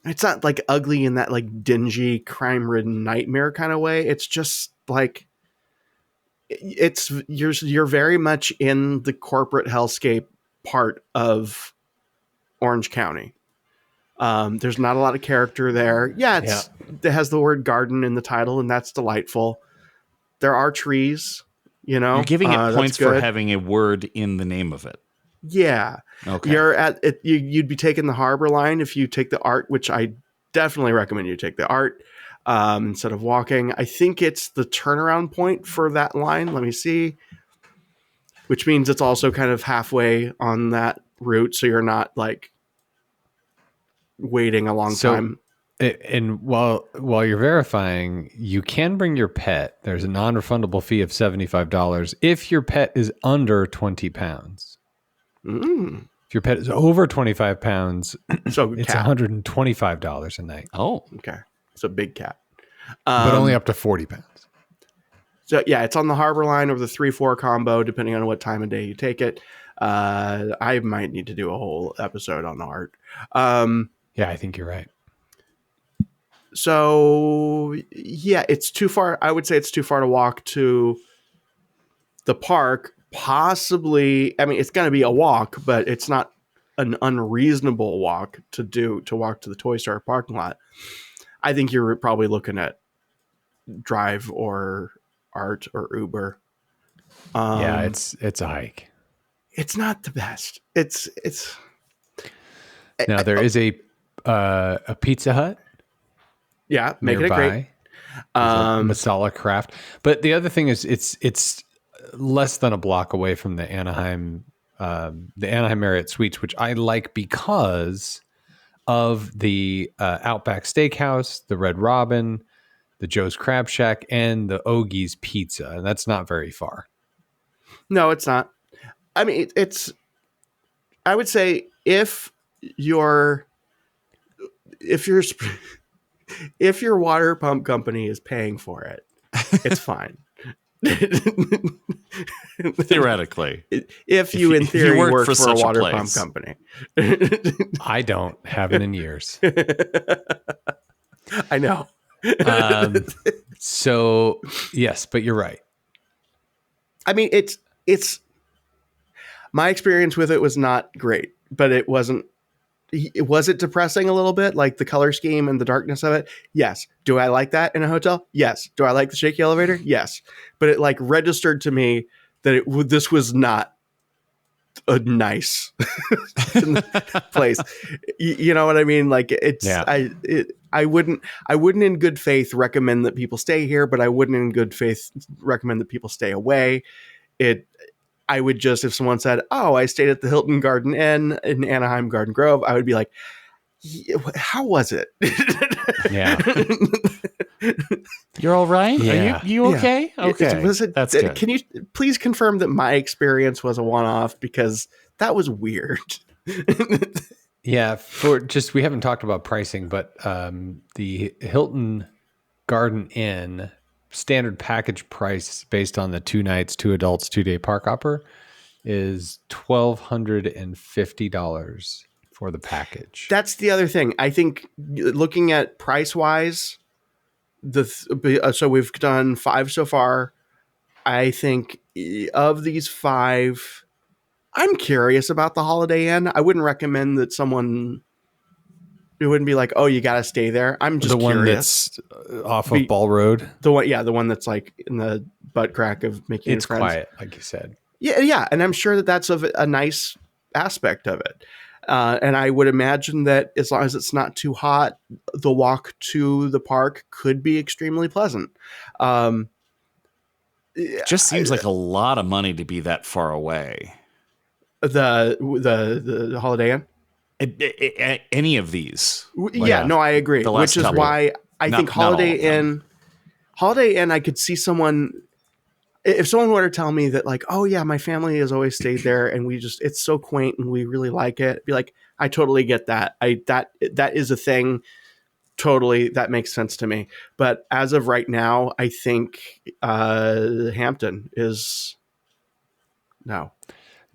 it's not like ugly in that like dingy, crime-ridden nightmare kind of way. It's just like you're very much in the corporate hellscape part of Orange County. There's not a lot of character there. It has the word garden in the title, and that's delightful. There are trees, you know. You're giving it points for good. having a word in the name of it. Yeah. Okay. You're at it. You'd be taking the Harbor Line if you take the ART, which I definitely recommend you take the ART instead of walking. I think it's the turnaround point for that line. Let me see. Which means it's also kind of halfway on that route, so you're not like waiting a long time. And while you're verifying, you can bring your pet. There's a non-refundable fee of $75 if your pet is under 20 pounds. If your pet is over 25 pounds, So it's cat. $125 a night. Oh, Okay. It's a big cat. But only up to 40 pounds. So yeah, it's on the Harbor Line or the 3-4 combo, depending on what time of day you take it. I might need to do a whole episode on the ART. Yeah, I think you're right. So yeah, it's too far. I would say it's too far to walk to the park, possibly, I mean, it's going to be a walk, but it's not an unreasonable walk to walk to the Toy Store parking lot. I think you're probably looking at Drive or Art or Uber. Yeah, it's a hike. It's not the best. It's Now there is a Pizza Hut yeah, making nearby. it great. Masala Craft. But the other thing is it's less than a block away from the Anaheim Marriott Suites, which I like because of the Outback Steakhouse, the Red Robin, the Joe's Crab Shack, and the Ogie's Pizza. And that's not very far. No, it's not. I mean, I would say if your water pump company is paying for it, it's fine. Theoretically, if you in theory work for a such water place. pump company. I don't. Haven't in years. I know. So yes, but you're right. I mean, it's my experience with it was not great, but it wasn't. Was it depressing a little bit, like the color scheme and the darkness of it? Yes. Do I like that in a hotel? Yes. Do I like the shaky elevator? Yes. But it like registered to me that this was not a nice place. You know what I mean? Like it's, Yeah. I wouldn't in good faith recommend that people stay here, but I wouldn't in good faith recommend that people stay away. I would just, if someone said, "Oh, I stayed at the Hilton Garden Inn in Anaheim Garden Grove," I would be like, "How was it?" Yeah. You're all right? Yeah. Are you okay? Yeah. Okay. That's good. Can you please confirm that my experience was a one-off, because that was weird. Yeah, we haven't talked about pricing, but the Hilton Garden Inn standard package price based on the 2 nights, 2 adults, 2-day park hopper is $1,250 for the package. That's the other thing. I think looking at price-wise, so we've done 5 so far. I think of these 5, I'm curious about the Holiday Inn. I wouldn't recommend that someone. It wouldn't be like, "Oh, you got to stay there." I'm just the one curious. that's off of Ball Road. The one that's like in the butt crack of making It's friends. quiet, like you said. Yeah, and I'm sure that that's a nice aspect of it. And I would imagine that as long as it's not too hot, the walk to the park could be extremely pleasant. It just seems like a lot of money to be that far away. The Holiday Inn? Any of these. Yeah, no, I agree. Which is why I think Holiday Inn, I could see someone, if someone were to tell me that like, "Oh yeah, my family has always stayed there and it's so quaint and we really like it," be like, I totally get that. That is a thing. Totally. That makes sense to me. But as of right now, I think Hampton is no.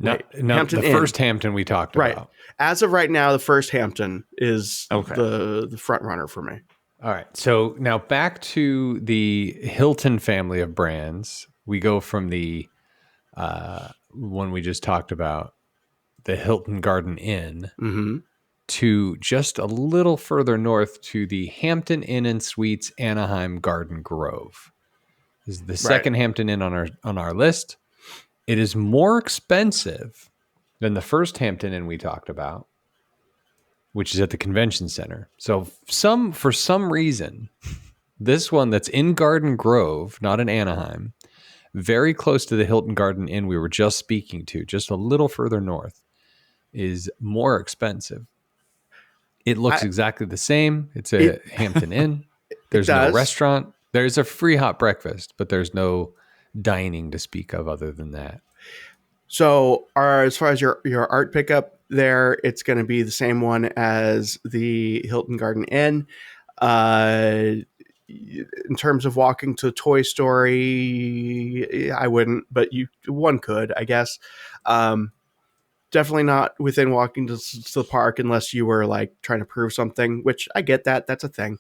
Hampton the Inn. First Hampton we talked about. As of right now, the first Hampton is the front runner for me. All right. So now back to the Hilton family of brands. We go from the one we just talked about, the Hilton Garden Inn, to just a little further north to the Hampton Inn and Suites Anaheim Garden Grove. This is the second Hampton Inn on our list. It is more expensive than the first Hampton Inn we talked about, which is at the convention center. So for some reason, this one that's in Garden Grove, not in Anaheim, very close to the Hilton Garden Inn we were just speaking to, just a little further north, is more expensive. It looks exactly the same. It's a Hampton Inn. There's no restaurant. There's a free hot breakfast, but there's no dining to speak of other than that. So as far as your art pickup there, it's going to be the same one as the Hilton Garden Inn. In terms of walking to Toy Story, I wouldn't, but one could, I guess. Definitely not within walking to the park unless you were like trying to prove something, which I get that. That's a thing.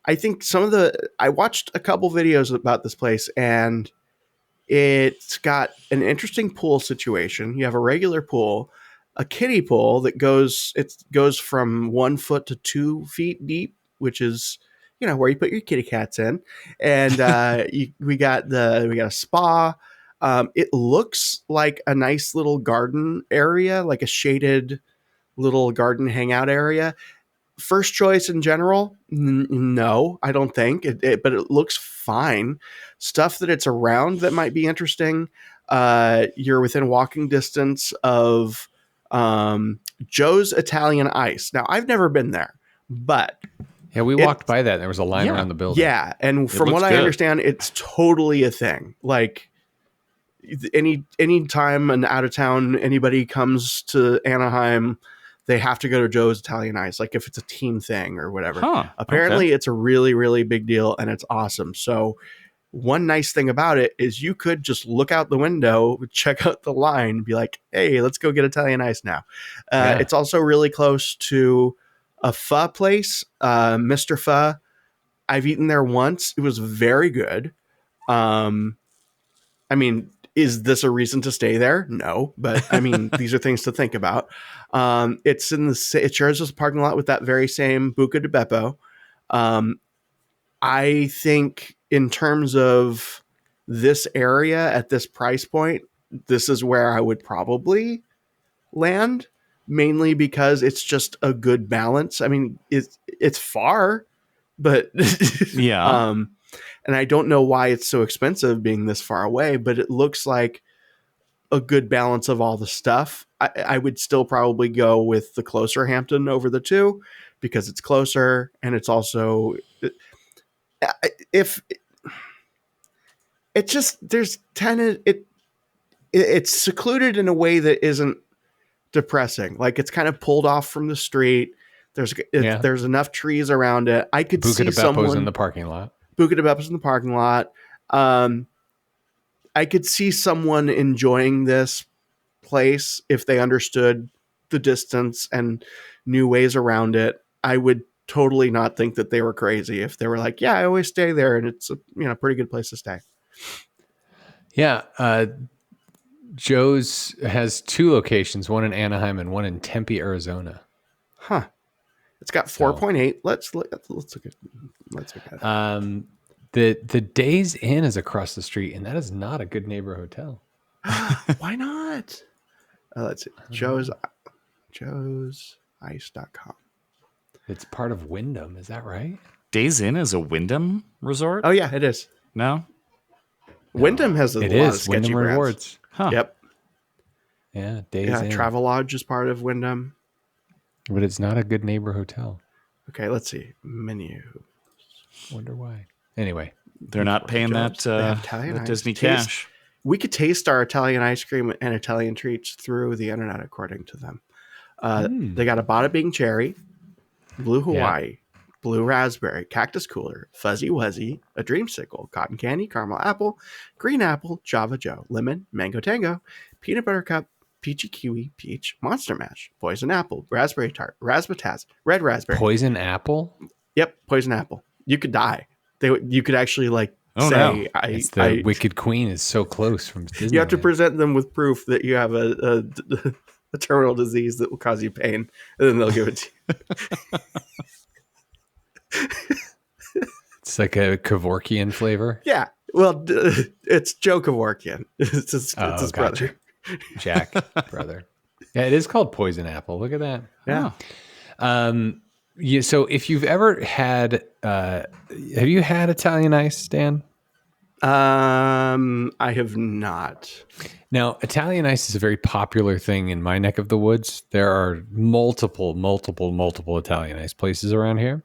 I think I watched a couple videos about this place, and It's got an interesting pool situation. You have a regular pool, a kiddie pool that goes from 1 foot to 2 feet deep, which is where you put your kitty cats in, and we got a spa. It looks like a nice little garden area, like a shaded little garden hangout area. First choice in general, no, I don't think but it looks fine. Stuff that it's around that might be interesting. You're within walking distance of Joe's Italian Ice. Now, I've never been there, but Yeah, we walked by that. And there was a line around the building. yeah, and from what I understand, it's totally a thing. Like any time an out of town anybody comes to Anaheim, they have to go to Joe's Italian Ice, like if it's a team thing or whatever. Apparently, it's a really, really big deal, and it's awesome. So one nice thing about it is you could just look out the window, check out the line, and be like, hey, let's go get Italian Ice now. It's also really close to a pho place, Mr. Pho. I've eaten there once. It was very good. I mean, is this a reason to stay there? No, but I mean, these are things to think about. It shares this parking lot with that very same Buca di Beppo. I think in terms of this area at this price point, this is where I would probably land, mainly because it's just a good balance. I mean, it's far, but yeah. And I don't know why it's so expensive being this far away, but it looks like a good balance of all the stuff. I would still probably go with the closer Hampton over the two because it's closer, and it's also it's secluded in a way that isn't depressing. Like it's kind of pulled off from the street. There's enough trees around it. I could see someone in the parking lot. Buca di Beppo's in the parking lot. I could see someone enjoying this place if they understood the distance and knew ways around it. I would totally not think that they were crazy if they were like, yeah, I always stay there and it's a pretty good place to stay. Yeah. Joe's has 2 locations, one in Anaheim and one in Tempe, Arizona. Huh. It's got 4.8. Let's look at it. The Days Inn is across the street, and that is not a Good Neighbor Hotel. Why not? Let's see. Joe'sice.com. It's part of Wyndham. Is that right? Days Inn is a Wyndham resort? Oh, yeah, it is. No? Wyndham has a lot of sketchy Wyndham brands. Rewards. Huh. Yep. Yeah, Days Inn. Travelodge is part of Wyndham. But it's not a Good Neighbor Hotel. Okay, let's see. Menu. Wonder why. Anyway. They're not paying that Disney cash. We could taste our Italian ice cream and Italian treats through the internet, according to them. They got a Bada Bing Cherry, Blue Hawaii, Blue Raspberry, Cactus Cooler, Fuzzy Wuzzy, a Dreamsicle, Cotton Candy, Caramel Apple, Green Apple, Java Joe, Lemon, Mango Tango, Peanut Butter Cup, Peachy Kiwi, Peach, Monster Mash, Poison Apple, Raspberry Tart, Razzmatazz, Red Raspberry. Poison Apple? Yep, Poison Apple. You could die. You could actually it's the Wicked Queen is so close from Disneyland. You have to present them with proof that you have a terminal disease that will cause you pain, and then they'll give it to you. It's like a Kevorkian flavor. Yeah. Well, it's Joe Kevorkian. It's his brother. Jack, brother. Yeah, it is called Poison Apple. Look at that. Yeah. Yeah, so if you've ever had, have you had Italian Ice, Dan? I have not. Now, Italian Ice is a very popular thing in my neck of the woods. There are multiple Italian Ice places around here.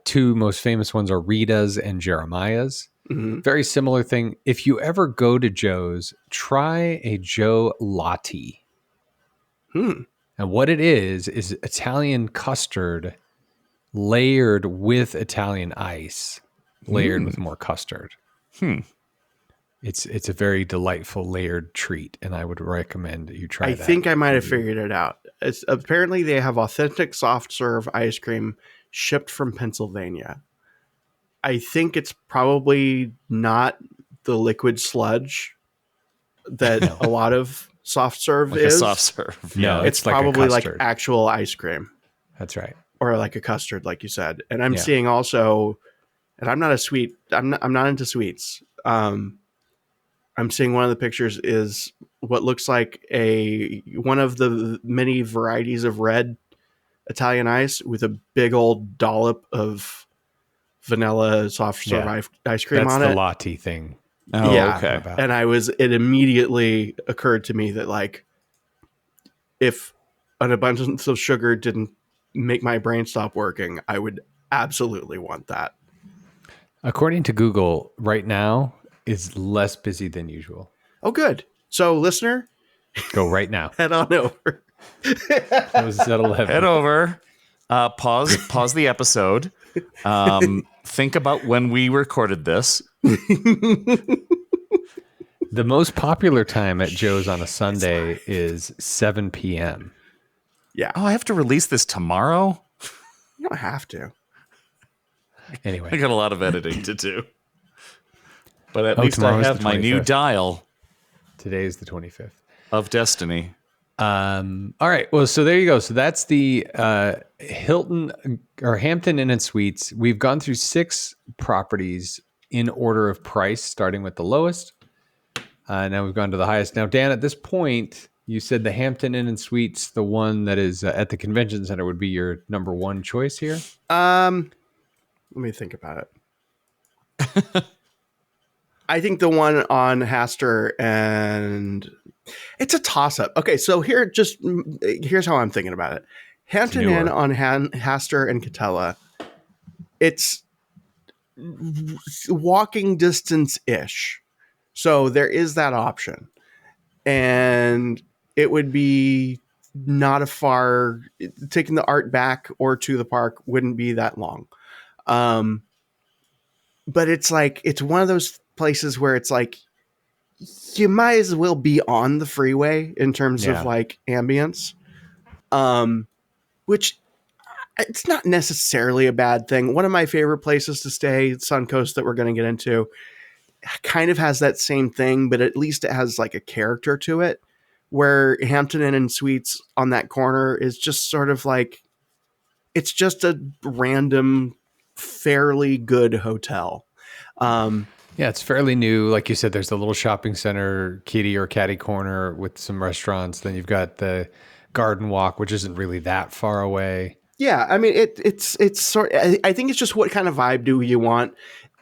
2 most famous ones are Rita's and Jeremiah's. Mm-hmm. Very similar thing. If you ever go to Joe's, try a Joe Latte. And what it is Italian custard layered with Italian ice, layered with more custard. It's a very delightful layered treat, and I would recommend you try that. I think I might have figured it out. Apparently, they have authentic soft serve ice cream shipped from Pennsylvania. I think it's probably not the liquid sludge that a lot of soft serve Like is. a soft serve. No, It's it's like a probably like custard. actual ice cream That's right. or like a custard, like you said. And I'm Yeah. seeing also, and I'm not a sweet. I'm not into sweets. I'm seeing one of the pictures is what looks like one of the many varieties of red Italian ice with a big old dollop of vanilla soft serve ice cream That's on the it. latte thing. Oh, Yeah. okay. And it immediately occurred to me that like if an abundance of sugar didn't make my brain stop working, I would absolutely want that. According to Google, right now is less busy than usual. Oh, good. So, listener, Go right now. head on over. It was at 11. Head over. Pause the episode. Think about when we recorded this. The most popular time at Joe's on a Sunday is 7 p.m. Yeah. Oh, I have to release this tomorrow? You don't have to. I Anyway, got a lot of editing to do. But at least I tomorrow's have the my new 25th. dial today is the 25th. of destiny. All right. Well, so there you go. So that's the Hilton or Hampton Inn and Suites. We've gone through 6 properties in order of price, starting with the lowest. Now we've gone to the highest. Now, Dan, at this point, you said the Hampton Inn and Suites, the one that is at the convention center, would be your number 1 choice here. Let me think about it. I think the one on Hastur, and it's a toss-up. Okay, so here's how I'm thinking about it. Hampton Inn on Hastur and Catella, it's walking distance-ish. So there is that option. And it would be not a far, taking the art back or to the park wouldn't be that long. But it's like, it's one of those places where it's like, you might as well be on the freeway in terms of like ambience. Which it's not necessarily a bad thing. One of my favorite places to stay, Suncoast, that we're going to get into, kind of has that same thing, but at least it has like a character to it, where Hampton Inn and Suites on that corner is just sort of like, it's just a random, fairly good hotel. Yeah, it's fairly new. Like you said, there's a little shopping center, kitty or catty corner with some restaurants. Then you've got the garden walk, which isn't really that far away. Yeah, I mean, it's sort. I think it's just what kind of vibe do you want.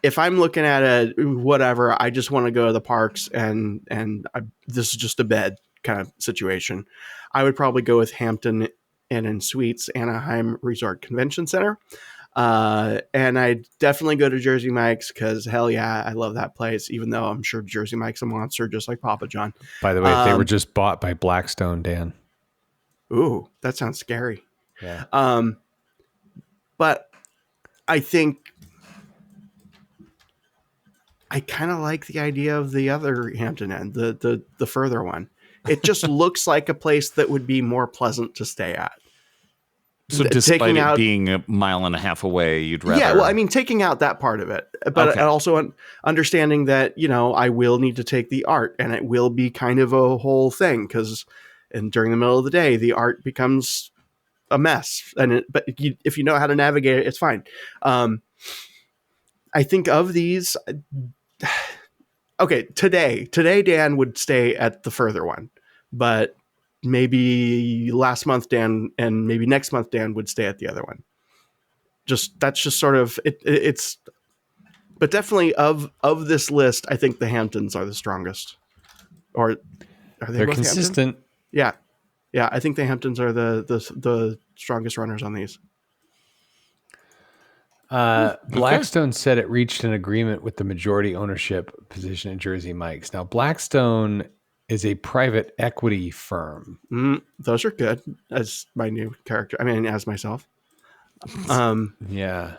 If I'm looking at a whatever, I just want to go to the parks and this is just a bed kind of situation. I would probably go with Hampton Inn and Suites, Anaheim Resort Convention Center. And I'd definitely go to Jersey Mike's because hell yeah, I love that place, even though I'm sure Jersey Mike's a monster just like Papa John. By the way, they were just bought by Blackstone, Dan. Ooh, that sounds scary. Yeah. But I think I kind of like the idea of the other Hampton Inn, the further one. It just looks like a place that would be more pleasant to stay at. So despite it being a mile and a half away, you'd rather... Yeah, well, I mean, taking out that part of it, but also understanding that, I will need to take the art, and it will be kind of a whole thing, because during the middle of the day, the art becomes a mess. But if you know how to navigate it, it's fine. I think of these... Okay, today, Dan would stay at the further one, but maybe last month Dan and maybe next month Dan would stay at the other one. That's just sort of it's. But definitely of this list, I think the Hamptons are the strongest. Or are they're both consistent? Hampton? Yeah. I think the Hamptons are the strongest runners on these. Blackstone said it reached an agreement with the majority ownership position in Jersey Mike's. Now, Blackstone is a private equity firm. Those are good as my new character. I mean, as myself. Yeah.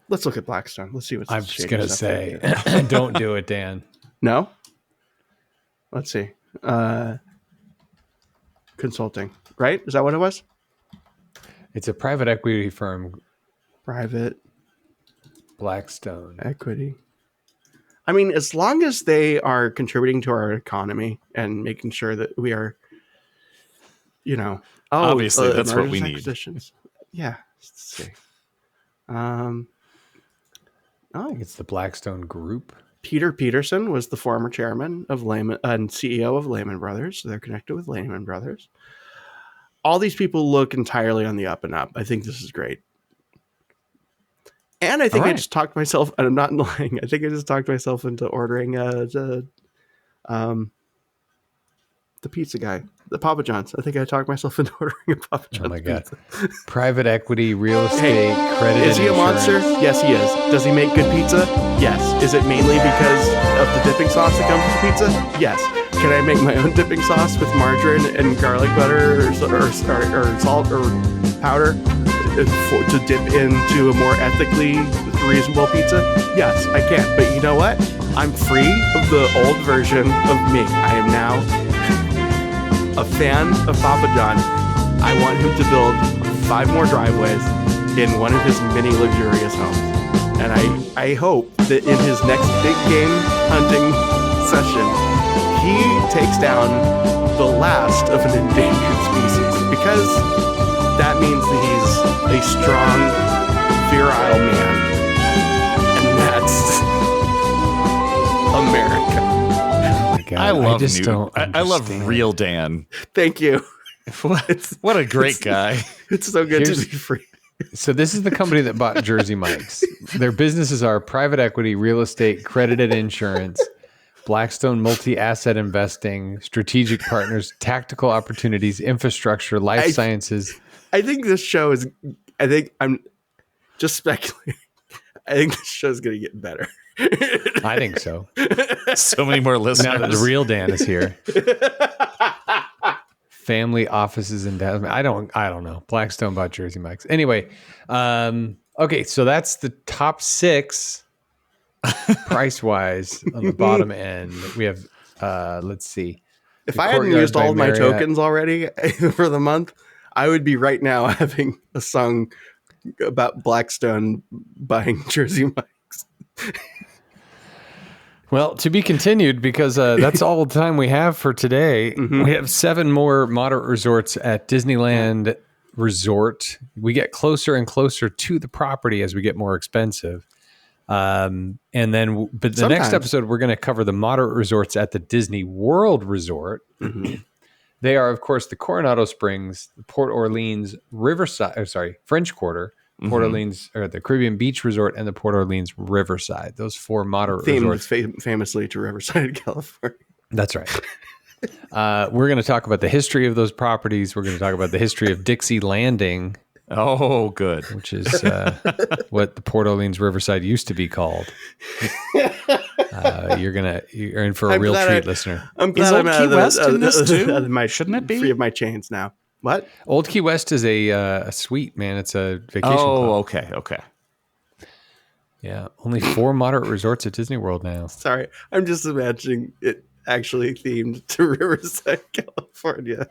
Let's look at Blackstone. Let's see what's. I'm just gonna say, don't do it, Dan. No. Let's see. Consulting, right? Is that what it was? It's a private equity firm. Private Blackstone equity. I mean, as long as they are contributing to our economy and making sure that we are, Obviously, that's what mergers we and need. acquisitions. Yeah. Let's see. I think it's the Blackstone Group. Peter Peterson was the former chairman of Lehman and CEO of Lehman Brothers. So they're connected with Lehman Brothers. All these people look entirely on the up and up. I think this is great. And I think All I right. just talked myself, and I'm not lying, I think I just talked myself into ordering the pizza guy, the Papa John's. I think I talked myself into ordering a Papa John's Oh my God. pizza. Private equity, real estate, credit. Is he a monster? Yes, he is. Does he make good pizza? Yes. Is it mainly because of the dipping sauce that comes with the pizza? Yes. Can I make my own dipping sauce with margarine and garlic butter or salt or powder to dip into a more ethically reasonable pizza? Yes, I can. But you know what? I'm free of the old version of me. I am now a fan of Papa John. I want him to build 5 more driveways in one of his many luxurious homes. And I hope that in his next big game hunting session, he takes down the last of an endangered species, because that means that he's a strong, virile man. And that's America. God, I love just Newton. don't I love understand. real Dan. Thank you. What a great guy. It's so good Here's- to be free. So this is the company that bought Jersey Mike's. Their businesses are private equity, real estate, credited insurance, Blackstone multi-asset investing, strategic partners, tactical opportunities, infrastructure, life sciences. I think this show is, I think I'm just speculating. I think this show is going to get better. I think so. So many more listeners. Now that the real Dan is here. Family offices in Dallas. I don't know. Blackstone bought Jersey Mike's. Anyway, okay, so that's the top 6 price wise on the bottom end. We have let's see. If The I hadn't Courtyard used by all of my Marriott. tokens already for the month, I would be right now having a song about Blackstone buying Jersey Mike's. Well, to be continued, because that's all the time we have for today. We have 7 more moderate resorts at Disneyland Resort. We get closer and closer to the property as we get more expensive. But the next Sometimes. episode, we're going to cover the moderate resorts at the Disney World Resort. They are, of course, the Coronado Springs, the Port Orleans French Quarter, Port Orleans, or the Caribbean Beach Resort, and the Port Orleans Riverside. Those 4 moderate resorts. Famously to Riverside, California. That's right. We're going to talk about the history of those properties. We're going to talk about the history of Dixie Landing, Oh, good. which is what the Port Orleans Riverside used to be called. You're in for a I'm real glad treat, I- listener. I'm glad Old I'm out Key of the, West in this too? Shouldn't it be? Free of my chains now. What? Old Key West is a suite, man. It's a vacation Oh, club. okay. Yeah, only 4 moderate resorts at Disney World now. Sorry, I'm just imagining it actually themed to Riverside, California.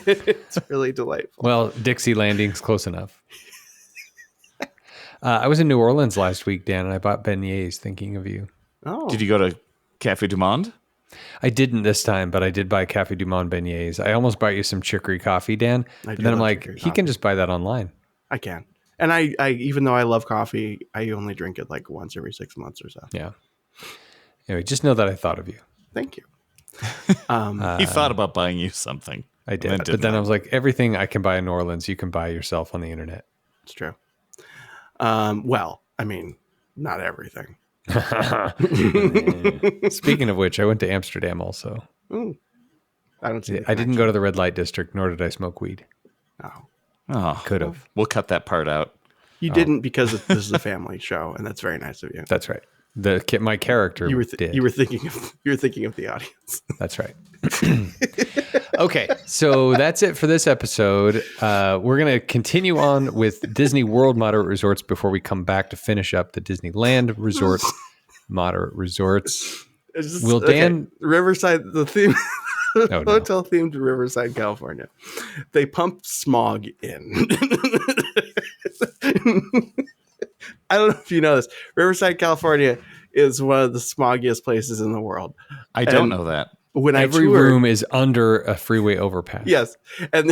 It's really delightful. Well, Dixie Landing's close enough. I was in New Orleans last week, Dan, and I bought beignets thinking of you. Oh, Did you go to Cafe du Monde? I didn't this time, but I did buy Cafe du Monde beignets. I almost bought you some chicory coffee, Dan. But do then I'm love like, chicory he can just buy that online. I can. And I even though I love coffee, I only drink it like once every 6 months or so. Yeah. Anyway, just know that I thought of you. Thank you. He thought about buying you something. I did. And But didn't. then I was like, everything I can buy in New Orleans, you can buy yourself on the internet. It's true. Well, I mean, not everything. Speaking of which, I went to Amsterdam also. Ooh, I don't see. I didn't go to the red light district, nor did I smoke weed. Oh, Oh, Could have. we'll cut that part out. you didn't because this is a family show, and that's very nice of you. That's right. My character You were did. you were thinking of the audience. That's right. Okay, so that's it for this episode. We're going to continue on with Disney World Moderate Resorts before we come back to finish up the Disneyland Resort Moderate Resorts. It's just- Will Dan- Riverside, the theme no. hotel themed to Riverside, California. They pump smog in. I don't know if you know this. Riverside, California is one of the smoggiest places in the world. I don't know that. When Every I toured, room is under a freeway overpass. yes, and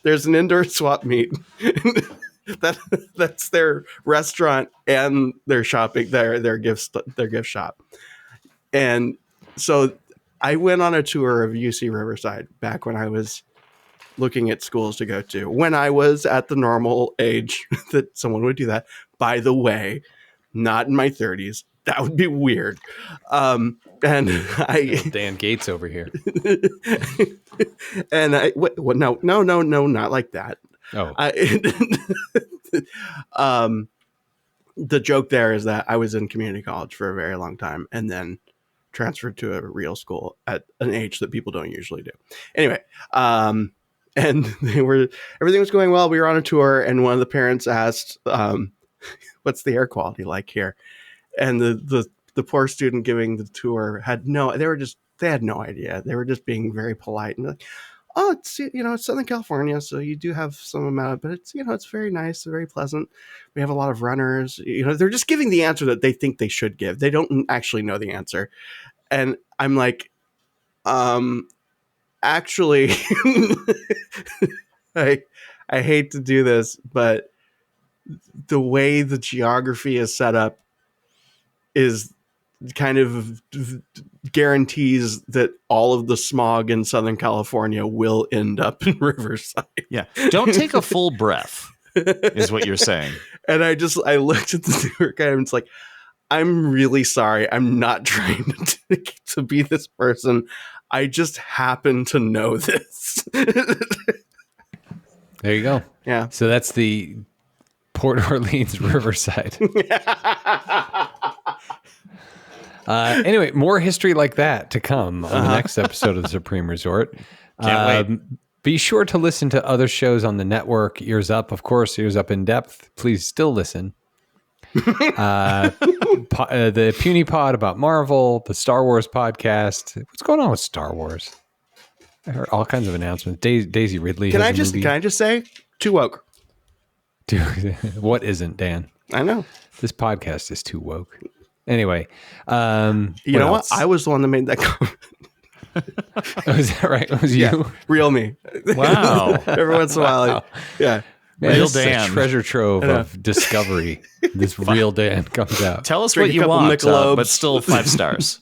there's an indoor swap meet. That's their restaurant and their shopping, their gift shop. And so I went on a tour of UC Riverside back when I was looking at schools to go to, when I was at the normal age that someone would do that. By the way, not in my 30s. That would be weird. And Dan Gates over here. and no, not like that. Oh, the joke there is that I was in community college for a very long time and then transferred to a real school at an age that people don't usually do. Anyway, and everything was going well. We were on a tour, and one of the parents asked, "What's the air quality like here?" And the poor student giving the tour had no idea. They were just being very polite and like, "Oh, it's it's Southern California, so you do have some amount, but it's it's very nice, very pleasant. We have a lot of runners." They're just giving the answer that they think they should give. They don't actually know the answer. And I'm like, actually, I hate to do this, but the way the geography is set up is kind of guarantees that all of the smog in Southern California will end up in Riverside. Yeah. Don't take a full breath, is what you're saying. And I looked at the tour guide and it's like, I'm really sorry. I'm not trying to be this person. I just happen to know this. there you go. Yeah. So that's the Port Orleans Riverside. Anyway, more history like that to come on the next episode of the Supreme Resort. Can't wait. Be sure to listen to other shows on the network. Ears Up, of course, Ears Up in Depth. Please still listen. The Puny Pod about Marvel, the Star Wars podcast. What's going on with Star Wars? I heard all kinds of announcements. Daisy Ridley. Can I just say, too woke. Dude, what isn't, Dan? I know. This podcast is too woke. Anyway, you know what? I was the one that made that comment. Oh, is that right? It was you? Real me. Wow. Every once in a while. Yeah. Man, Real this is Dan. a treasure trove of discovery. This real Dan comes out. Tell us Drink what a you couple want, Michelobes. but still 5 stars.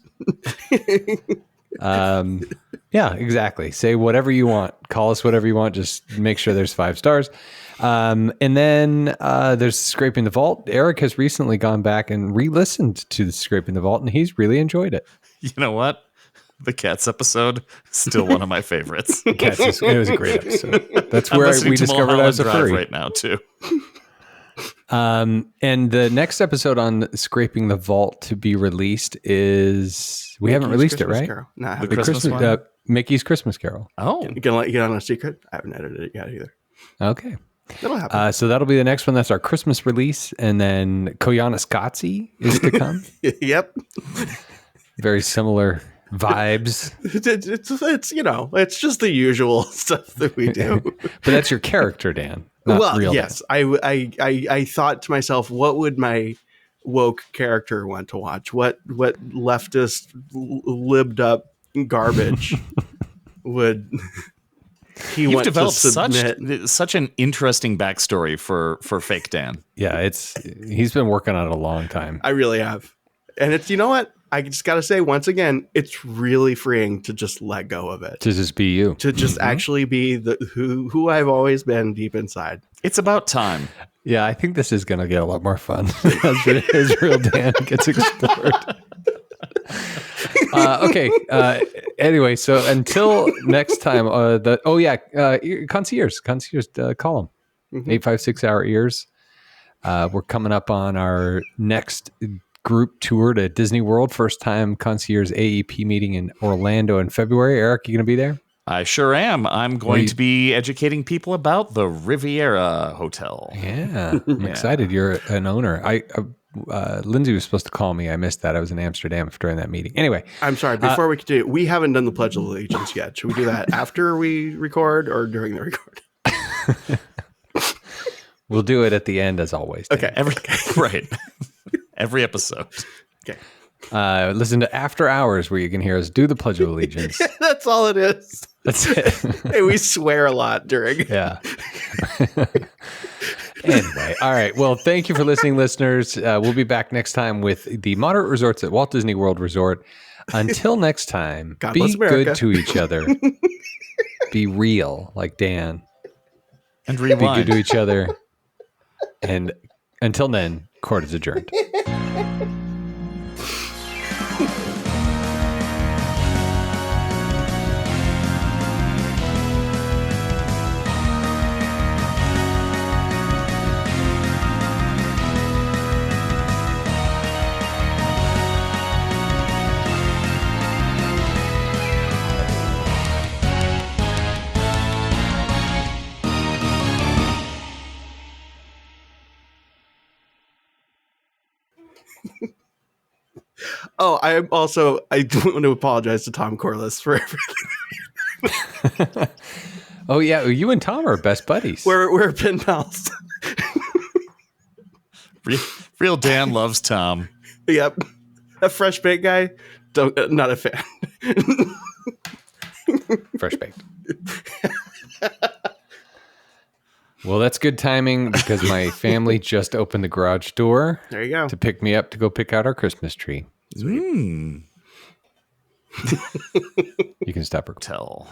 Yeah, exactly. Say whatever you want. Call us whatever you want. Just make sure there's 5 stars. And then there's Scraping the Vault. Eric has recently gone back and re-listened to the Scraping the Vault, and he's really enjoyed it. You know what? The Cats episode, still one of my favorites. It was a great episode. That's I'm where listening we to discovered I was a Mulholland Drive furry. right now, too. And the next episode on Scraping the Vault to be released is we haven't released it, right? Carol. No, I The haven't. Christmas one? Mickey's Christmas Carol. Oh, Gonna let you get on a secret. I haven't edited it yet either. Okay. That'll happen. So that'll be the next one. That's our Christmas release. And then Koyaanisqatsi is to come. Yep. Very similar vibes. It's just the usual stuff that we do. But that's your character, Dan. Not real yes. Dan. I thought to myself, what would my woke character want to watch? What leftist libbed up garbage would he you've want to developed submit? such an interesting backstory for fake Dan. Yeah, he's been working on it a long time. I really have. And it's, you know what? I just got to say, once again, it's really freeing to just let go of it. To just be you. To just actually be who I've always been deep inside. It's about time. Yeah, I think this is going to get a lot more fun as real Dan gets explored. Okay. Anyway, so until next time, concierge, call them 856-hour ears. We're coming up on our next group tour to Disney World. First time concierge AEP meeting in Orlando in February. Eric, you going to be there? I sure am. I'm going to be educating people about the Riviera Hotel. Yeah, I'm excited. You're an owner. Lindsay was supposed to call me. I missed that. I was in Amsterdam during that meeting. Anyway, I'm sorry. Before we continue, we haven't done the Pledge of Allegiance yet. Should we do that after we record or during the record? we'll do it at the end as always. Dan. Okay. Right. Every episode. Okay. Listen to After Hours, where you can hear us do the Pledge of Allegiance. That's all it is. That's it. Hey, we swear a lot during. Yeah. Anyway, all right. Well, thank you for listening, listeners. We'll be back next time with the moderate resorts at Walt Disney World Resort. Until next time, God be bless America. good to each other. Be real, like Dan. And Be rewind. good to each other. And until then, court is adjourned. Oh, I do want to apologize to Tom Corliss for everything. Oh, yeah. You and Tom are best buddies. We're pen pals. Real Dan loves Tom. Yep. A fresh baked guy, not a fan. Fresh baked. Well, that's good timing because my family just opened the garage door There you go. to pick me up to go pick out our Christmas tree. Mm. You can stop recording. Tell.